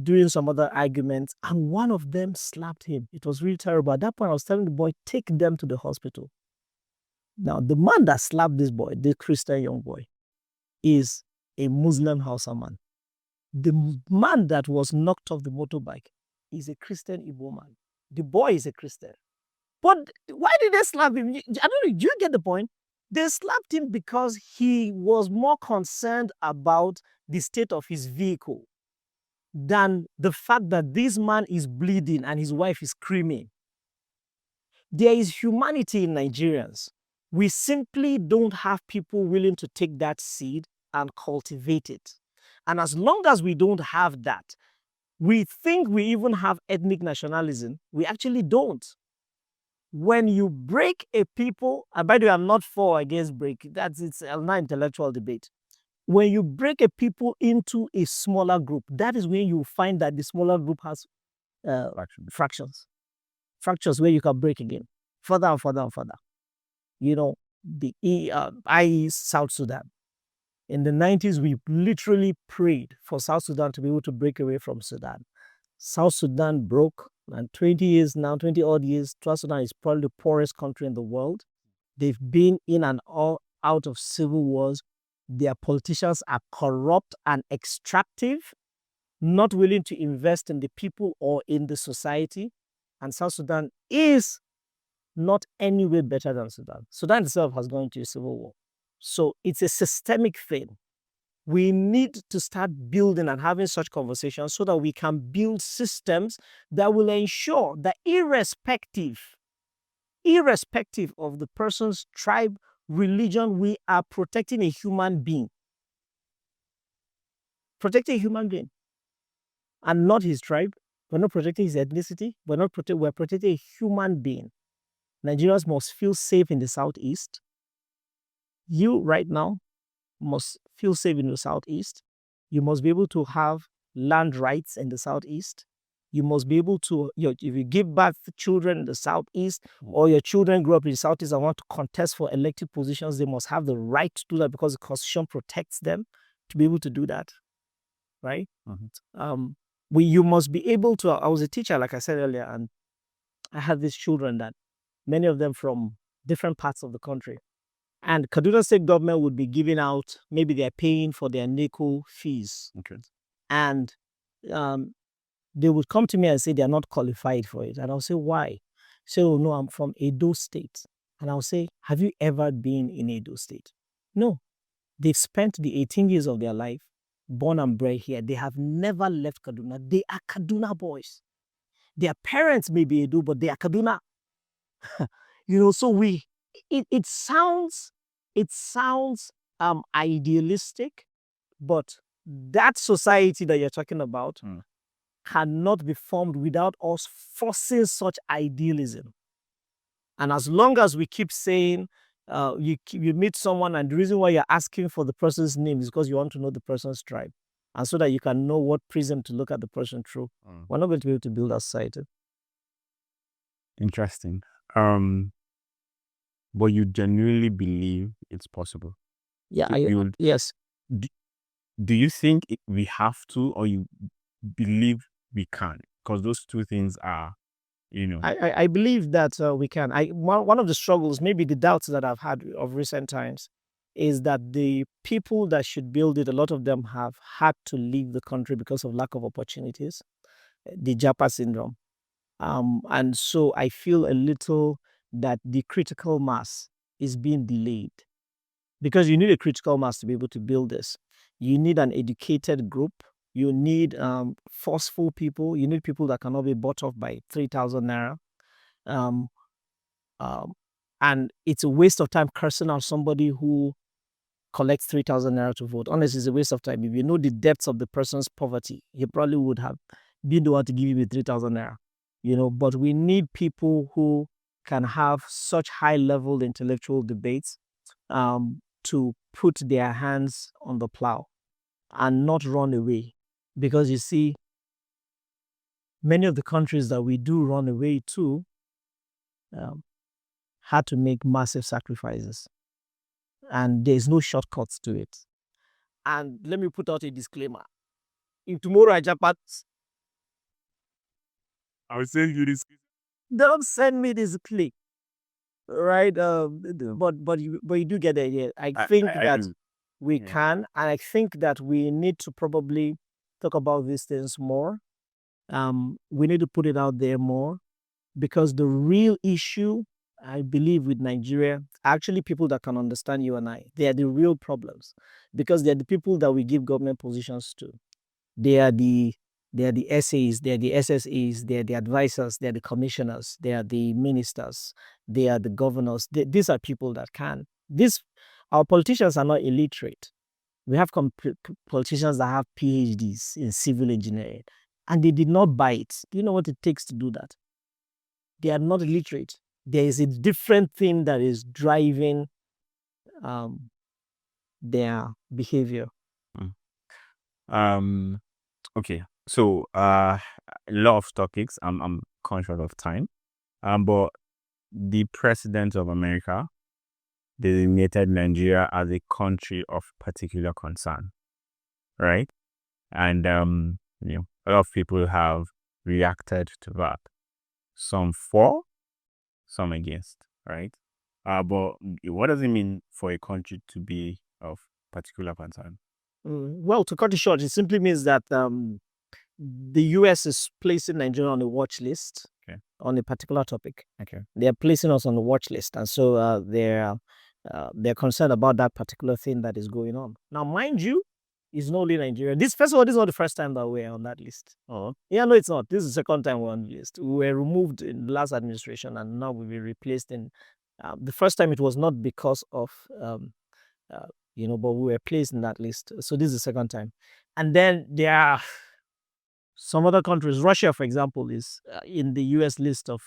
B: doing some other arguments, and one of them slapped him. It was really terrible. At that point, I was telling the boy, take them to the hospital. Now, the man that slapped this boy, this Christian young boy, is a Muslim Hausa man. The man that was knocked off the motorbike is a Christian Igbo man. The boy is a Christian. But why did they slap him? I don't know. Do you get the point? They slapped him because he was more concerned about the state of his vehicle than the fact that this man is bleeding and his wife is screaming. There is humanity in Nigerians. We simply don't have people willing to take that seed and cultivate it. And as long as we don't have that, we think we even have ethnic nationalism. We actually don't. When you break a people, and by the way, I'm not for or against break, it's an intellectual debate. When you break a people into a smaller group, that is when you find that the smaller group has fractures where you can break again, further and further and further. You know, i.e. South Sudan. In the 90s, we literally prayed for South Sudan to be able to break away from Sudan. South Sudan broke, and 20 odd years, South Sudan is probably the poorest country in the world. They've been in and out of civil wars. Their politicians are corrupt and extractive, not willing to invest in the people or in the society. And South Sudan is not any way better than Sudan. Sudan itself has gone into a civil war. So it's a systemic thing. We need to start building and having such conversations so that we can build systems that will ensure that irrespective of the person's tribe, religion, we are protecting a human being. Protecting a human being. And not his tribe. We're not protecting his ethnicity. We're protecting a human being. Nigerians must feel safe in the Southeast. You right now must feel safe in the Southeast. You must be able to have land rights in the Southeast. You must be able to, if you give birth to children in the Southeast, or your children grow up in the Southeast and want to contest for elected positions, they must have the right to do that because the Constitution protects them to be able to do that, right? You must be able to. I was a teacher, like I said earlier, and I had these children that many of them from different parts of the country. And Kaduna State government would be giving out, maybe they're paying for their NICU fees.
A: Okay.
B: And they would come to me and say they're not qualified for it. And I'll say, why? Say, oh, no, I'm from Edo State. And I'll say, have you ever been in Edo State? No. They've spent the 18 years of their life, born and bred here. They have never left Kaduna. They are Kaduna boys. Their parents may be Edo, but they are Kaduna. So it sounds idealistic, but that society that you're talking about cannot be formed without us forcing such idealism. And as long as we keep saying, you meet someone and the reason why you're asking for the person's name is because you want to know the person's tribe, and so that you can know what prism to look at the person through, we're not going to be able to build a society.
A: Interesting. But you genuinely believe it's possible?
B: Yeah, yes.
A: Do you think we have to, or you believe we can? Because those two things are,
B: I believe that we can. One of the struggles, maybe the doubts that I've had of recent times, is that the people that should build it, a lot of them have had to leave the country because of lack of opportunities, the Japa syndrome. And so I feel a little that the critical mass is being delayed, because you need a critical mass to be able to build this. You need an educated group. You need forceful people. You need people that cannot be bought off by 3,000 naira. And it's a waste of time cursing out somebody who collects 3,000 naira to vote. Honestly, it's a waste of time. If you know the depths of the person's poverty, he probably would have been the one to give you 3,000 naira. But we need people who can have such high-level intellectual debates to put their hands on the plow and not run away. Because you see, many of the countries that we do run away to had to make massive sacrifices. And there's no shortcuts to it. And let me put out a disclaimer. If tomorrow I jump out,
A: I will send you this.
B: don't send me this clip. Right? But you do get the idea. I think that
A: do.
B: we
A: Yeah.
B: can, and I think that we need to probably talk about these things more. We need to put it out there more, because the real issue, I believe, with Nigeria, actually people that can understand you and I, they are the real problems, because they are the people that we give government positions to. They are the SAs, they are the SSAs, they are the advisors, they are the commissioners, they are the ministers, they are the governors. These are people that can. Our politicians are not illiterate. We have politicians that have PhDs in civil engineering, and they did not buy it. Do you know what it takes to do that? They are not illiterate. There is a different thing that is driving their behavior.
A: Okay. So a lot of topics. I'm conscious of time. But the president of America designated Nigeria as a country of particular concern, right? And a lot of people have reacted to that. Some for, some against, right? But what does it mean for a country to be of particular concern?
B: Well, to cut it short, it simply means that the US is placing Nigeria on a watch list on a particular topic.
A: Okay.
B: They are placing us on the watch list, and so they're concerned about that particular thing that is going on. Now, mind you, it's not only Nigeria. First of all, this is not the first time that we're on that list.
A: Oh.
B: Yeah, no, it's not. This is the second time we're on the list. We were removed in the last administration, and now we'll be replaced in. The first time it was not because of but we were placed in that list. So this is the second time. And then there are some other countries. Russia, for example, is in the US list of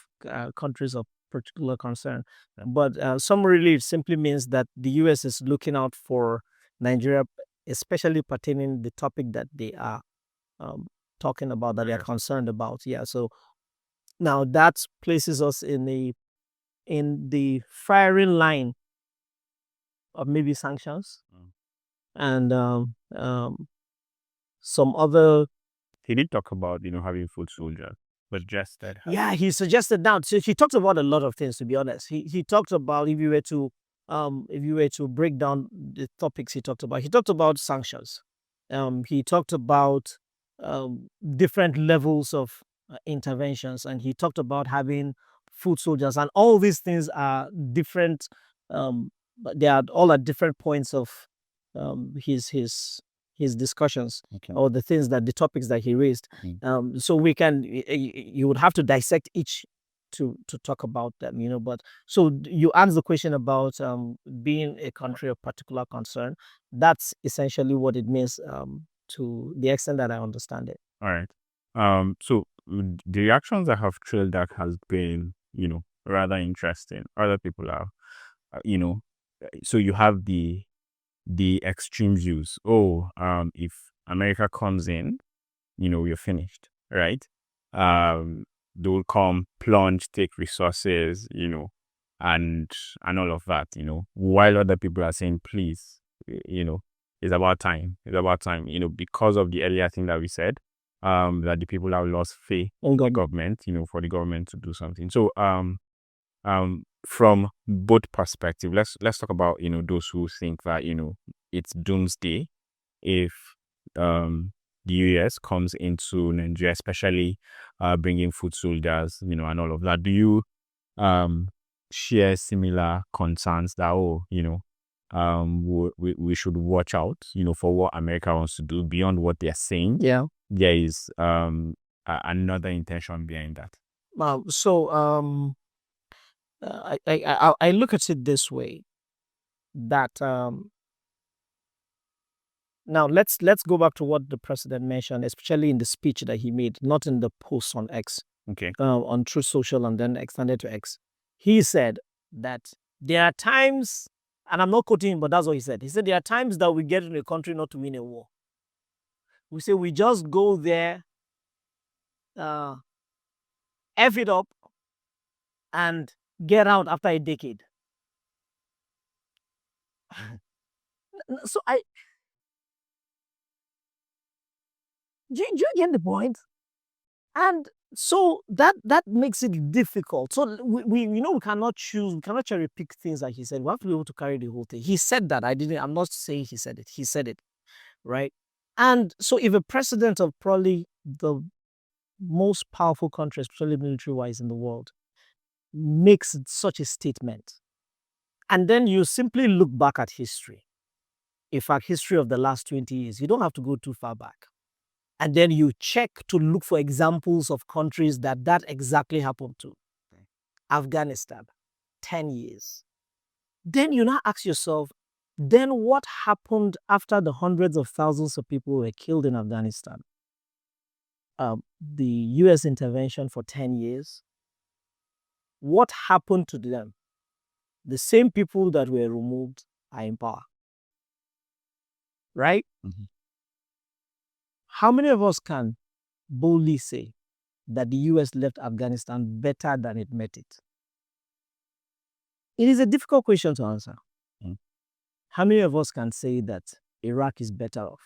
B: countries of particular concern. But summary, it simply means that the US is looking out for Nigeria, especially pertaining the topic that they are talking about, that they are concerned about. Yeah. So now that places us in the firing line of maybe sanctions and some other.
A: He did talk about having foot soldiers, but just that.
B: Yeah, he suggested that. So he talked about a lot of things. To be honest, he talked about, if you were to break down the topics he talked about sanctions. He talked about different levels of interventions, and he talked about having foot soldiers, and all these things are different. But they are all at different points of his discussions, or the topics that he raised. So you would have to dissect each to talk about them, But so you answer the question about being a country of particular concern. That's essentially what it means, to the extent that I understand it.
A: All right. So the reactions that have trailed that has been, rather interesting. Other people have, so you have the extreme views. If America comes in, we're finished, right? They will come, plunge, take resources, and all of that, while other people are saying, please, it's about time. It's about time, because of the earlier thing that we said, that the people have lost faith in the government, for the government to do something. So, from both perspectives, let's talk about those who think that it's doomsday if the US comes into Nigeria, especially bringing foot soldiers, and all of that. Do you share similar concerns that we should watch out for what America wants to do beyond what they're saying?
B: Yeah,
A: there is another intention behind that.
B: So I look at it this way, that now let's go back to what the president mentioned, especially in the speech that he made, not in the post on X.
A: Okay.
B: On Truth Social and then extended to X. He said that there are times and I'm not quoting him, but that's what he said. He said there are times that we get in a country not to win a war. We say we just go there, F it up, and get out after a decade. So do you get the point? And so that makes it difficult. So we we cannot choose, we cannot cherry pick things like he said. We have to be able to carry the whole thing. He said that. I'm not saying he said it. He said it, right? And so if a president of probably the most powerful country, especially military-wise in the world, makes such a statement, and then you simply look back at history, in fact, history of the last 20 years, you don't have to go too far back. And then you check to look for examples of countries that exactly happened to. Afghanistan, 10 years. Then you now ask yourself, then what happened after the hundreds of thousands of people were killed in Afghanistan? The US intervention for 10 years. What happened to them? The same people that were removed are in power. Right?
A: Mm-hmm.
B: How many of us can boldly say that the US left Afghanistan better than it met it? It is a difficult question to answer.
A: Mm.
B: How many of us can say that Iraq is better off?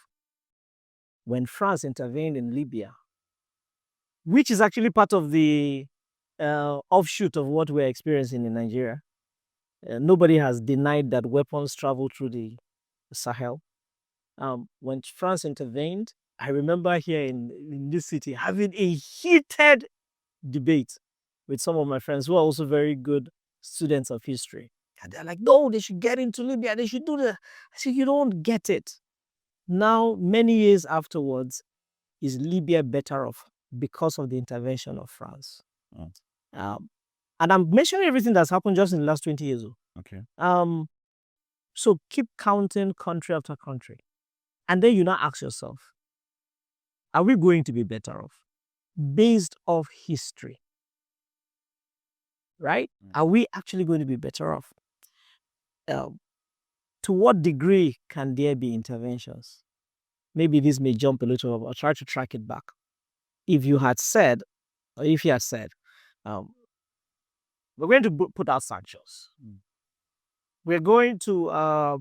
B: When France intervened in Libya, which is actually part of the offshoot of what we're experiencing in Nigeria, nobody has denied that weapons travel through the Sahel. When France intervened, I remember here in this city having a heated debate with some of my friends who are also very good students of history. And they're like, no, they should get into Libya. They should do that. I said, you don't get it. Now, many years afterwards, is Libya better off because of the intervention of France?
A: Mm.
B: And I'm mentioning everything that's happened just in the last 20 years.
A: Okay.
B: So keep counting country after country. And then you now ask yourself, are we going to be better off based off history? Right?
A: Mm.
B: Are we actually going to be better off? To what degree can there be interventions? Maybe this may jump a little, but I'll try to track it back. If you had said, or if he had said, we're going to put out sanctions. Mm. We're going to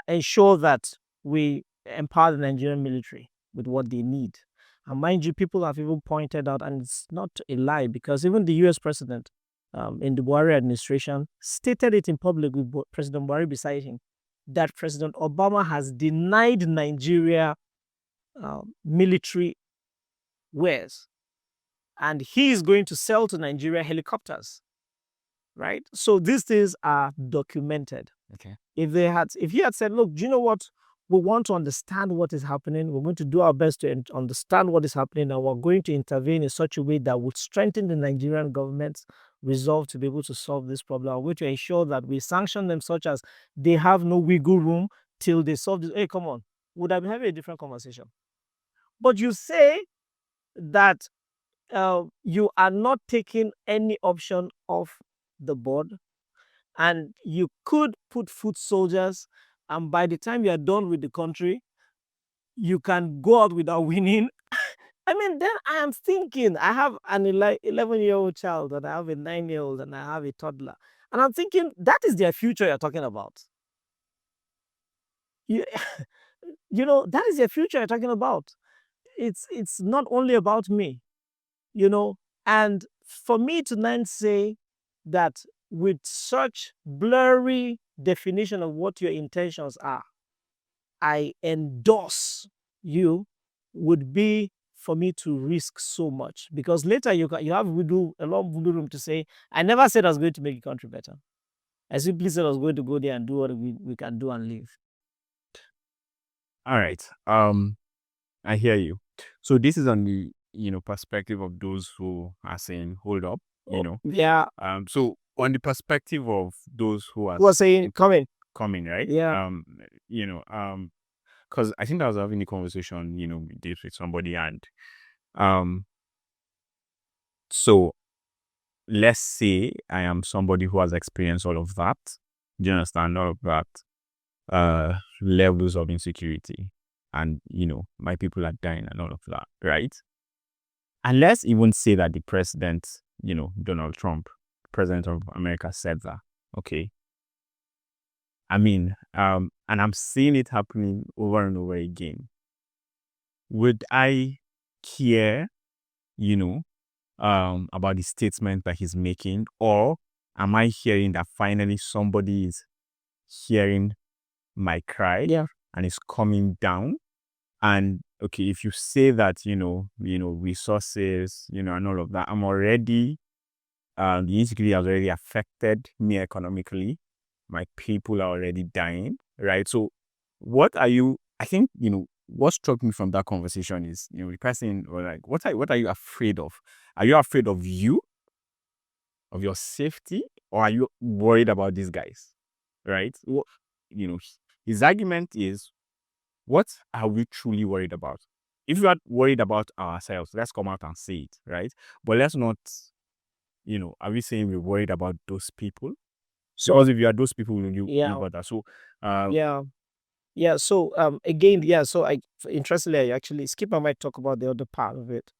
B: ensure that we empower the Nigerian military with what they need. And mind you, people have even pointed out, and it's not a lie, because even the US president in the Buhari administration stated it in public with President Buhari beside him, that President Obama has denied Nigeria military wares, and he is going to sell to Nigeria helicopters. Right? So these things are documented.
A: Okay.
B: If he had said, look, do you know what? We want to understand what is happening. We're going to do our best to understand what is happening, and we're going to intervene in such a way that would strengthen the Nigerian government's resolve to be able to solve this problem. We're going to ensure that we sanction them such as they have no wiggle room till they solve this. Hey, come on. Would I be having a different conversation? But you say that you are not taking any option off the board, and you could put foot soldiers, and by the time you are done with the country, you can go out without winning. I mean, then I am thinking, I have an 11-year-old child, and I have a 9-year-old, and I have a toddler, and I'm thinking, that is their future you're talking about. You know, that is their future you're talking about. It's not only about me, you know. And for me to then say that with such blurry definition of what your intentions are, I endorse you, would be for me to risk so much, because later you have a lot of wiggle room to say, I never said I was going to make the country better. I simply said I was going to go there and do what we can do and leave.
A: All right. I hear you. So this is on the perspective of those who are saying, hold up,
B: Yeah.
A: So on the perspective of those who are
B: saying coming,
A: right?
B: Yeah.
A: Because I think I was having a conversation, with somebody, and so let's say I am somebody who has experienced all of that, Do you understand? All of that levels of insecurity, and my people are dying and all of that, right? And let's even say that the president, Donald Trump, president of America, said that. Okay. I mean, and I'm seeing it happening over and over again. Would I care, about the statement that he's making, or am I hearing that finally somebody is hearing my cry and is coming down? And okay, if you say that, resources, and all of that, I'm already, the insecurity has already affected me economically. My people are already dying, right? So I think, what struck me from that conversation is, the person was like, what are you afraid of? Are you afraid of your safety, or are you worried about these guys? Right? What, his argument is, what are we truly worried about? If we are worried about ourselves, let's come out and say it, right? But let's not, are we saying we're worried about those people? So, because if you are those people, you bother. So,
B: So again, so interestingly, I actually Skip, I might talk about the other part of it.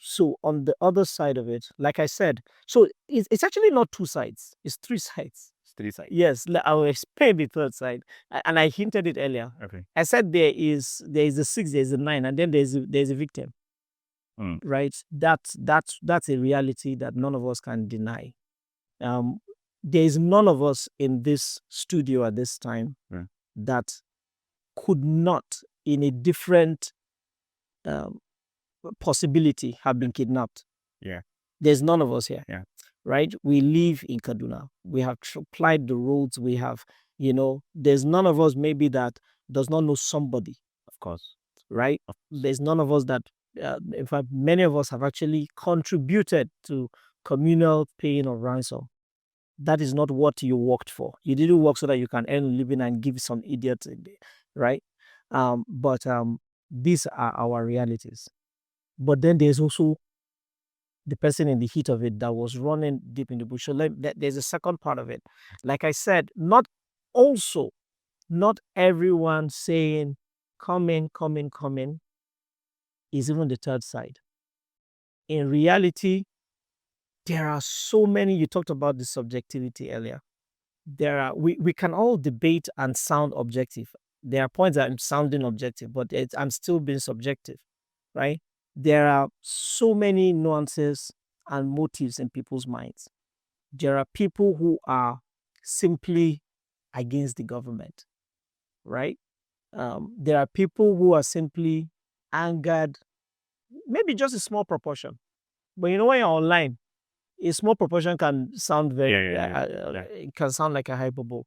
B: So on the other side of it, like I said, so it's actually not two sides, it's three sides.
A: It's three sides.
B: Yes, I will explain the third side, and I hinted it earlier.
A: Okay.
B: I said there is a 6, there's a 9, and then there's a victim. Right? That's a reality that none of us can deny. There is none of us in this studio at this time that could not, in a different possibility, have been kidnapped.
A: Yeah.
B: There's none of us here.
A: Yeah.
B: Right? We live in Kaduna. We have supplied the roads. We have, there's none of us maybe that does not know somebody.
A: Of course.
B: Right? There's none of us that, in fact, many of us have actually contributed to communal paying of ransom. That is not what you worked for. You didn't work so that you can earn a living and give some idiot, right? But these are our realities. But then there's also the person in the heat of it that was running deep in the bush. So there's a second part of it. Like I said, not everyone saying, come in, is even the third side. In reality, there are so many. You talked about the subjectivity earlier. We can all debate and sound objective. There are points that I'm sounding objective, but I'm still being subjective, right? There are so many nuances and motives in people's minds. There are people who are simply against the government, right? There are people who are simply angered, maybe just a small proportion. But when you're online, a small proportion can sound very, it can sound like a hyperbole.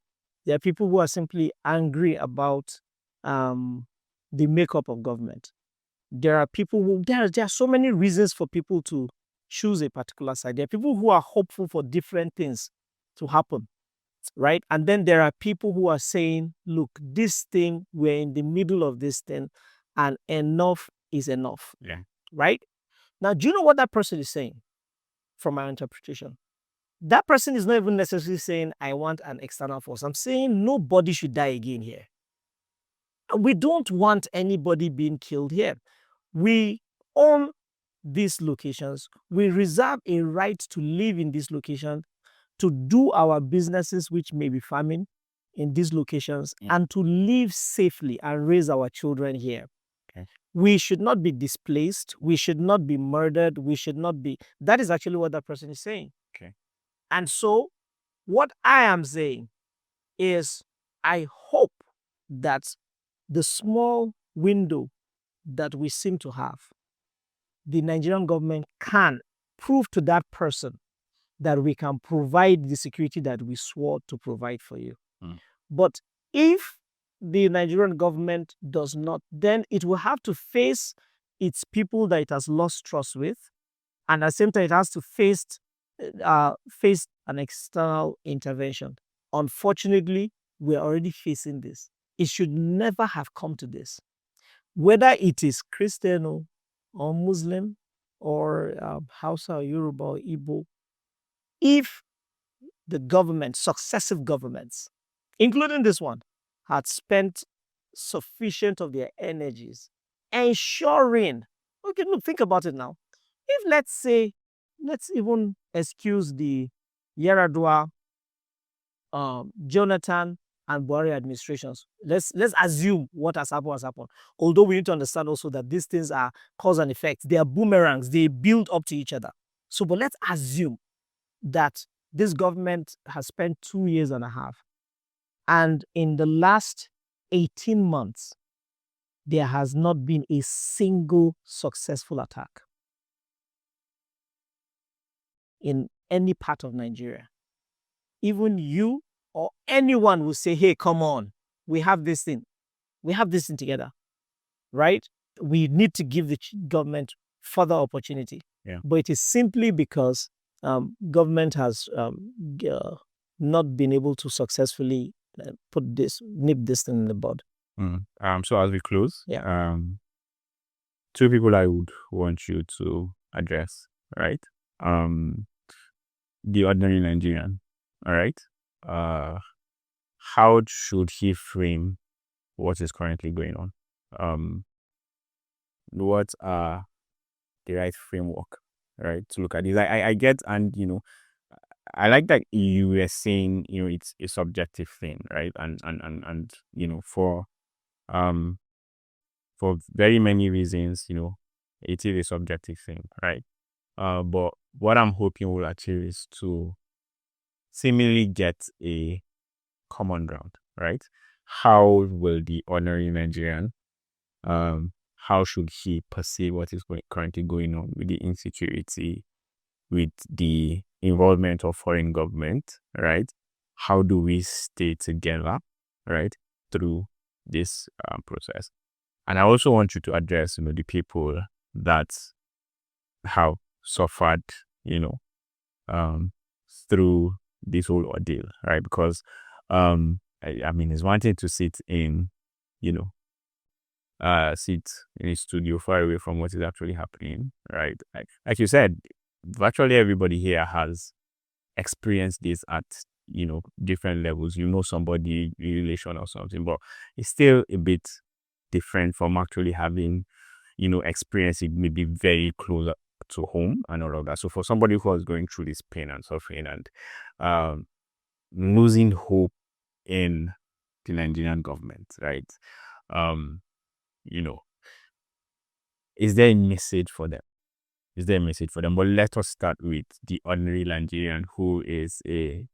B: There are people who are simply angry about the makeup of government. There are people who, there are so many reasons for people to choose a particular side. There are people who are hopeful for different things to happen, right? And then there are people who are saying, look, this thing, we're in the middle of this thing, and enough is enough.
A: Yeah.
B: Right? Now, do you know what that person is saying? From my interpretation, that person is not even necessarily saying, I want an external force. I'm saying nobody should die again here. We don't want anybody being killed here. We own these locations. We reserve a right to live in this location, to do our businesses, which may be farming in these locations, and to live safely and raise our children here.
A: Okay.
B: We should not be displaced. We should not be murdered. We should not be. That is actually what that person is saying.
A: Okay.
B: And so, what I am saying is, I hope that the small window that we seem to have, the Nigerian government can prove to that person that we can provide the security that we swore to provide for you. But if the Nigerian government does not, then it will have to face its people that it has lost trust with, and at the same time, it has to face an external intervention. Unfortunately, we're already facing this. It should never have come to this. Whether it is Christian or Muslim or Hausa or Yoruba or Igbo, if the government, successive governments, including this one, had spent sufficient of their energies ensuring, okay, look, think about it now. If let's even excuse the Yaradua, Jonathan and Buhari administrations. Let's assume what has happened. Although we need to understand also that these things are cause and effect. They are boomerangs. They build up to each other. So, but let's assume that this government has spent 2 years and a half, and in the last 18 months, there has not been a single successful attack in any part of Nigeria. Even you or anyone will say, hey, come on, we have this thing. We have this thing together, right? We need to give the government further opportunity.
A: Yeah.
B: But it is simply because government has not been able to successfully nip this thing in the bud.
A: So as we close,
B: Yeah.
A: two people I would want you to address, right? The ordinary Nigerian, all right? How should he frame what is currently going on? What are the right framework, right, to look at this? I get, and I like that you were saying, it's a subjective thing, right? And for very many reasons, it is a subjective thing, right? But what I'm hoping we'll achieve is to seemingly get a common ground, right? How will the ordinary Nigerian, how should he perceive what is currently going on with the insecurity, with the involvement of foreign government, right? How do we stay together, right, through this process? And I also want you to address, the people that have suffered, through this whole ordeal, right? Because, I mean, it's one thing to sit in, sit in a studio far away from what is actually happening, right? Like you said, virtually everybody here has experienced this at, different levels. Somebody, relation or something, but it's still a bit different from actually having, experience it maybe very close to home and all of that. So for somebody who is going through this pain and suffering and losing hope in the Nigerian government, right? Is there a message for them? But let us start with the ordinary Nigerian who is a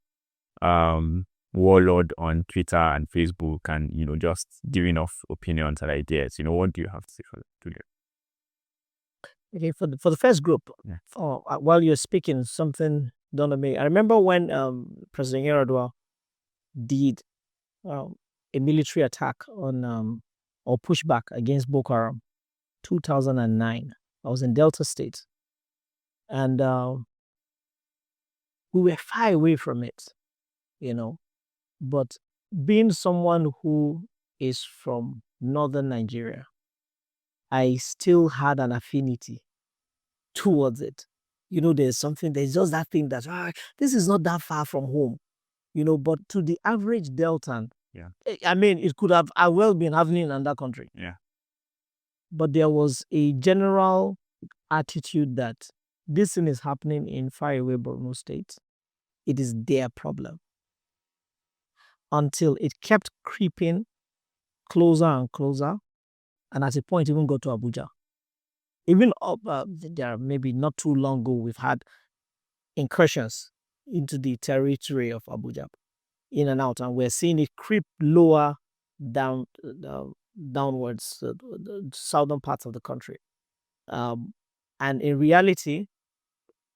A: warlord on Twitter and Facebook and, just giving off opinions and ideas. What do you have to say for them?
B: Okay, for the first group,
A: Yeah.
B: While you're speaking, something dawned on me. I remember when President Yaradua did a military attack on or pushback against Boko Haram, 2009. I was in Delta State, and we were far away from it, But being someone who is from northern Nigeria, I still had an affinity towards it. There's just that thing that this is not that far from home, but to the average Deltan,
A: yeah,
B: I mean, it could have well been happening in that country.
A: Yeah.
B: But there was a general attitude that this thing is happening in faraway Borno State. It is their problem. Until it kept creeping closer and closer, and at a point even got to Abuja. Even there, maybe not too long ago, we've had incursions into the territory of Abuja, in and out, and we're seeing it creep lower downwards, the southern parts of the country. And in reality,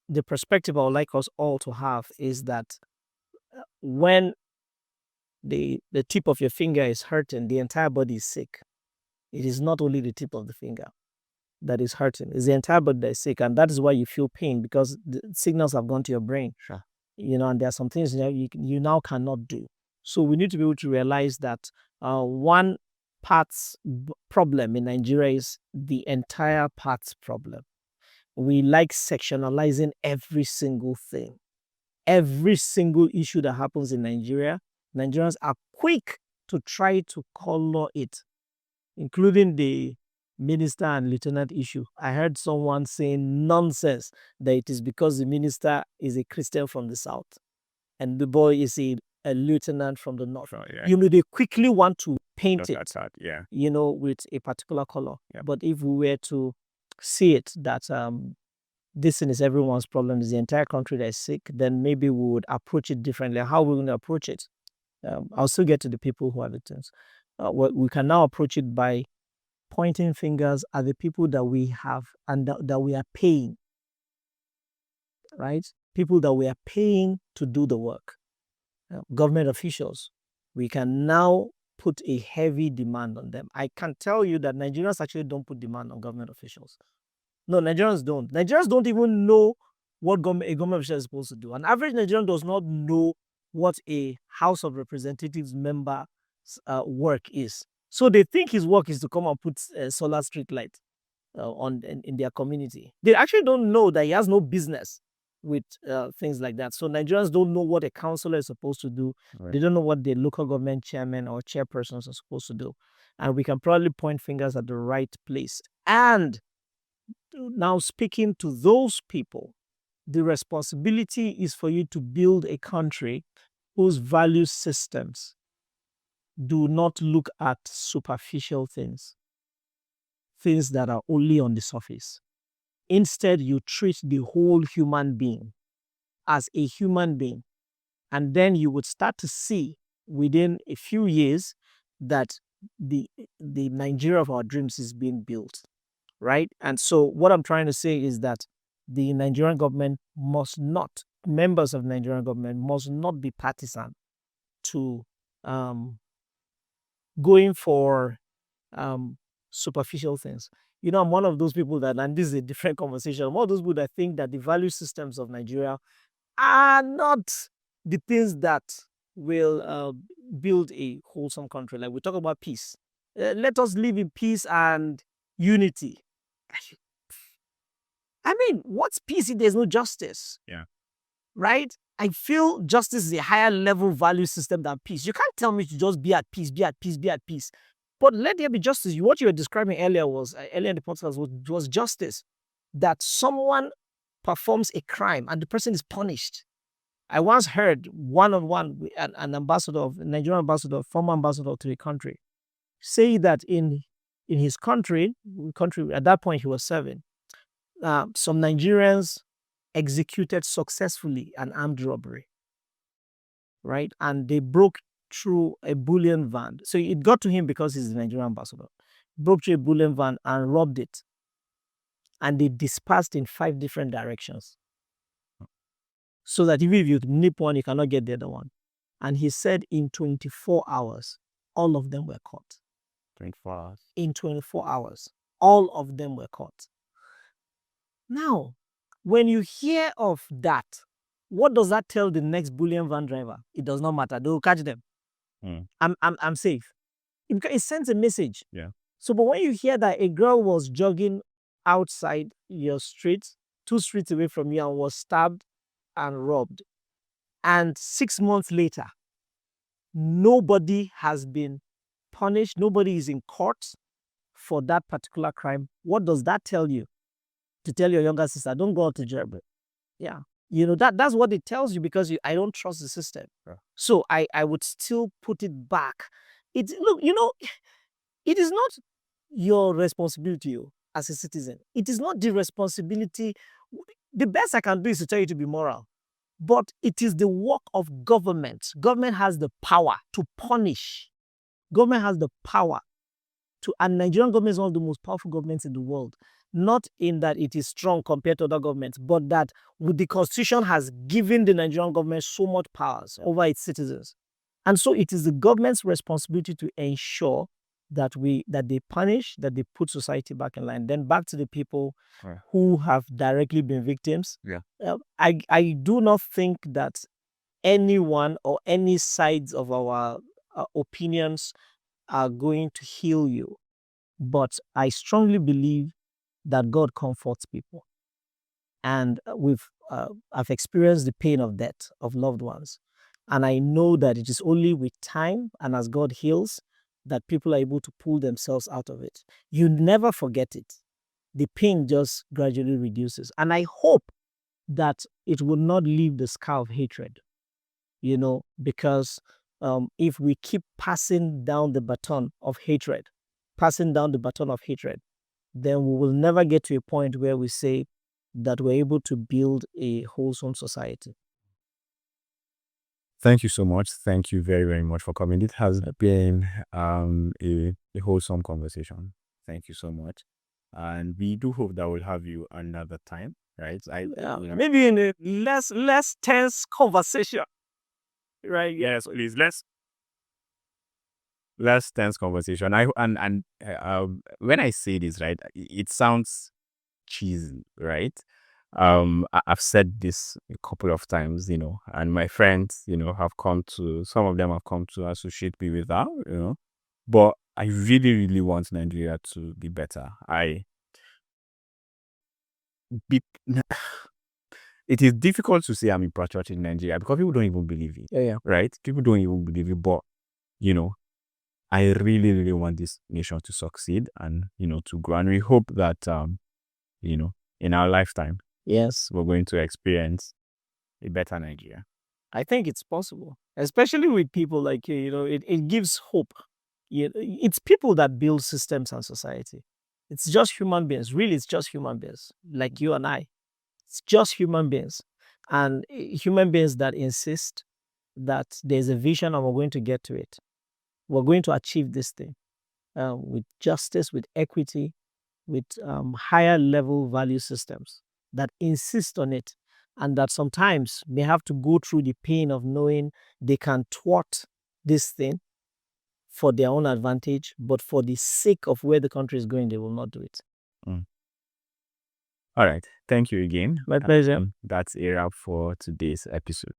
B: the perspective I would like us all to have is that when the tip of your finger is hurting, the entire body is sick. It is not only the tip of the finger that is hurting, it's the entire body that is sick, and that is why you feel pain, because the signals have gone to your brain.
A: Sure.
B: And there are some things you now cannot do. So we need to be able to realize that one part's problem in Nigeria is the entire part's problem. We like sectionalizing every single thing. every single issue that happens in Nigeria, Nigerians are quick to try to color it, including the minister and lieutenant issue. I heard someone saying nonsense that it is because the minister is a Christian from the south and the boy is a lieutenant from the north.
A: Yeah.
B: They quickly want to paint it,
A: Yeah.
B: with a particular color. Yeah. But if we were to see it that this thing is everyone's problem, is the entire country that is sick, then maybe we would approach it differently. How are we going to approach it? I'll still get to the people who are victims. We can now approach it by pointing fingers at the people that we have and that we are paying, right? People that we are paying to do the work. Government officials. We can now put a heavy demand on them. I can tell you that Nigerians actually don't put demand on government officials. No, Nigerians don't. Nigerians don't even know what a government official is supposed to do. An average Nigerian does not know what a House of Representatives member's work is. So they think his work is to come and put a solar street light in their community. They actually don't know that he has no business with things like that. So Nigerians don't know what a councillor is supposed to do. Right. They don't know what the local government chairman or chairpersons are supposed to do. And we can probably point fingers at the right place. And now, speaking to those people, the responsibility is for you to build a country whose value systems do not look at superficial things that are only on the surface. Instead, you treat the whole human being as a human being. And then you would start to see within a few years that the Nigeria of our dreams is being built. Right? And so what I'm trying to say is that the Nigerian government members of the Nigerian government must not be partisan to going for superficial things. I'm one of those people that, and this is a different conversation, I'm one of those people that think that the value systems of Nigeria are not the things that will build a wholesome country. Like we talk about peace. Let us live in peace and unity. I mean, what's peace if there's no justice?
A: Yeah.
B: Right? I feel justice is a higher level value system than peace. You can't tell me to just be at peace, be at peace, be at peace. But let there be justice. What you were describing earlier earlier in the podcast was justice. That someone performs a crime and the person is punished. I once heard one-on-one with an ambassador, a Nigerian ambassador, former ambassador to a country, say that in his country, at that point he was serving, some Nigerians executed successfully an armed robbery, right? And they broke through a bullion van. So it got to him because he's the Nigerian ambassador. Broke through a bullion van and robbed it. And they dispersed in 5 different directions. So that even if you nip one, you cannot get the other one. And he said in 24 hours, all of them were caught.
A: 24 hours?
B: In 24 hours, all of them were caught. Now, when you hear of that, what does that tell the next bullion van driver? It does not matter. They will catch them. I'm safe. It sends a message.
A: Yeah.
B: So, but when you hear that a girl was jogging outside your street, 2 streets away from you, and was stabbed and robbed, and 6 months later, nobody has been punished, nobody is in court for that particular crime, what does that tell you? To tell your younger sister, don't go out to jail. Yeah. That's what it tells you, because I don't trust the system. Yeah. So I would still put it back. It is not your responsibility as a citizen. It is not the responsibility. The best I can do is to tell you to be moral. But it is the work of government. Government has the power to punish. Government has the power to, and Nigerian government is one of the most powerful governments in the world. Not in that it is strong compared to other governments, but that the Constitution has given the Nigerian government so much powers over its citizens. And so it is the government's responsibility to ensure that they punish, that they put society back in line. Then back to the people who have directly been victims.
A: Yeah.
B: I do not think that anyone or any sides of our opinions are going to heal you. But I strongly believe that God comforts people. And I've experienced the pain of death of loved ones. And I know that it is only with time and as God heals that people are able to pull themselves out of it. You never forget it. The pain just gradually reduces. And I hope that it will not leave the scar of hatred, because if we keep passing down the baton of hatred, then we will never get to a point where we say that we're able to build a wholesome society.
A: Thank you so much. Thank you very, very much for coming. It has been a wholesome conversation. Thank you so much. And we do hope that we'll have you another time, right?
B: Maybe in a less tense conversation. Right?
A: Yes, please. Less tense conversation. When I say this, right, it sounds cheesy, right? I've said this a couple of times, and my friends, some of them have come to associate me with that, but I really, really want Nigeria to be better. It is difficult to say I'm a patriot in Nigeria because people don't even believe it.
B: Yeah.
A: Right? People don't even believe it, but I really, really want this nation to succeed and to grow. And we hope that in our lifetime,
B: yes,
A: we're going to experience a better Nigeria.
B: I think it's possible, especially with people like you. It gives hope. It's people that build systems and society. It's just human beings. Really, it's just human beings like you and I. It's just human beings, and human beings that insist that there's a vision and we're going to get to it. We're going to achieve this thing with justice, with equity, with higher level value systems that insist on it, and that sometimes may have to go through the pain of knowing they can thwart this thing for their own advantage, but for the sake of where the country is going, they will not do it.
A: All right. Thank you again.
B: My pleasure.
A: That's a wrap for today's episode.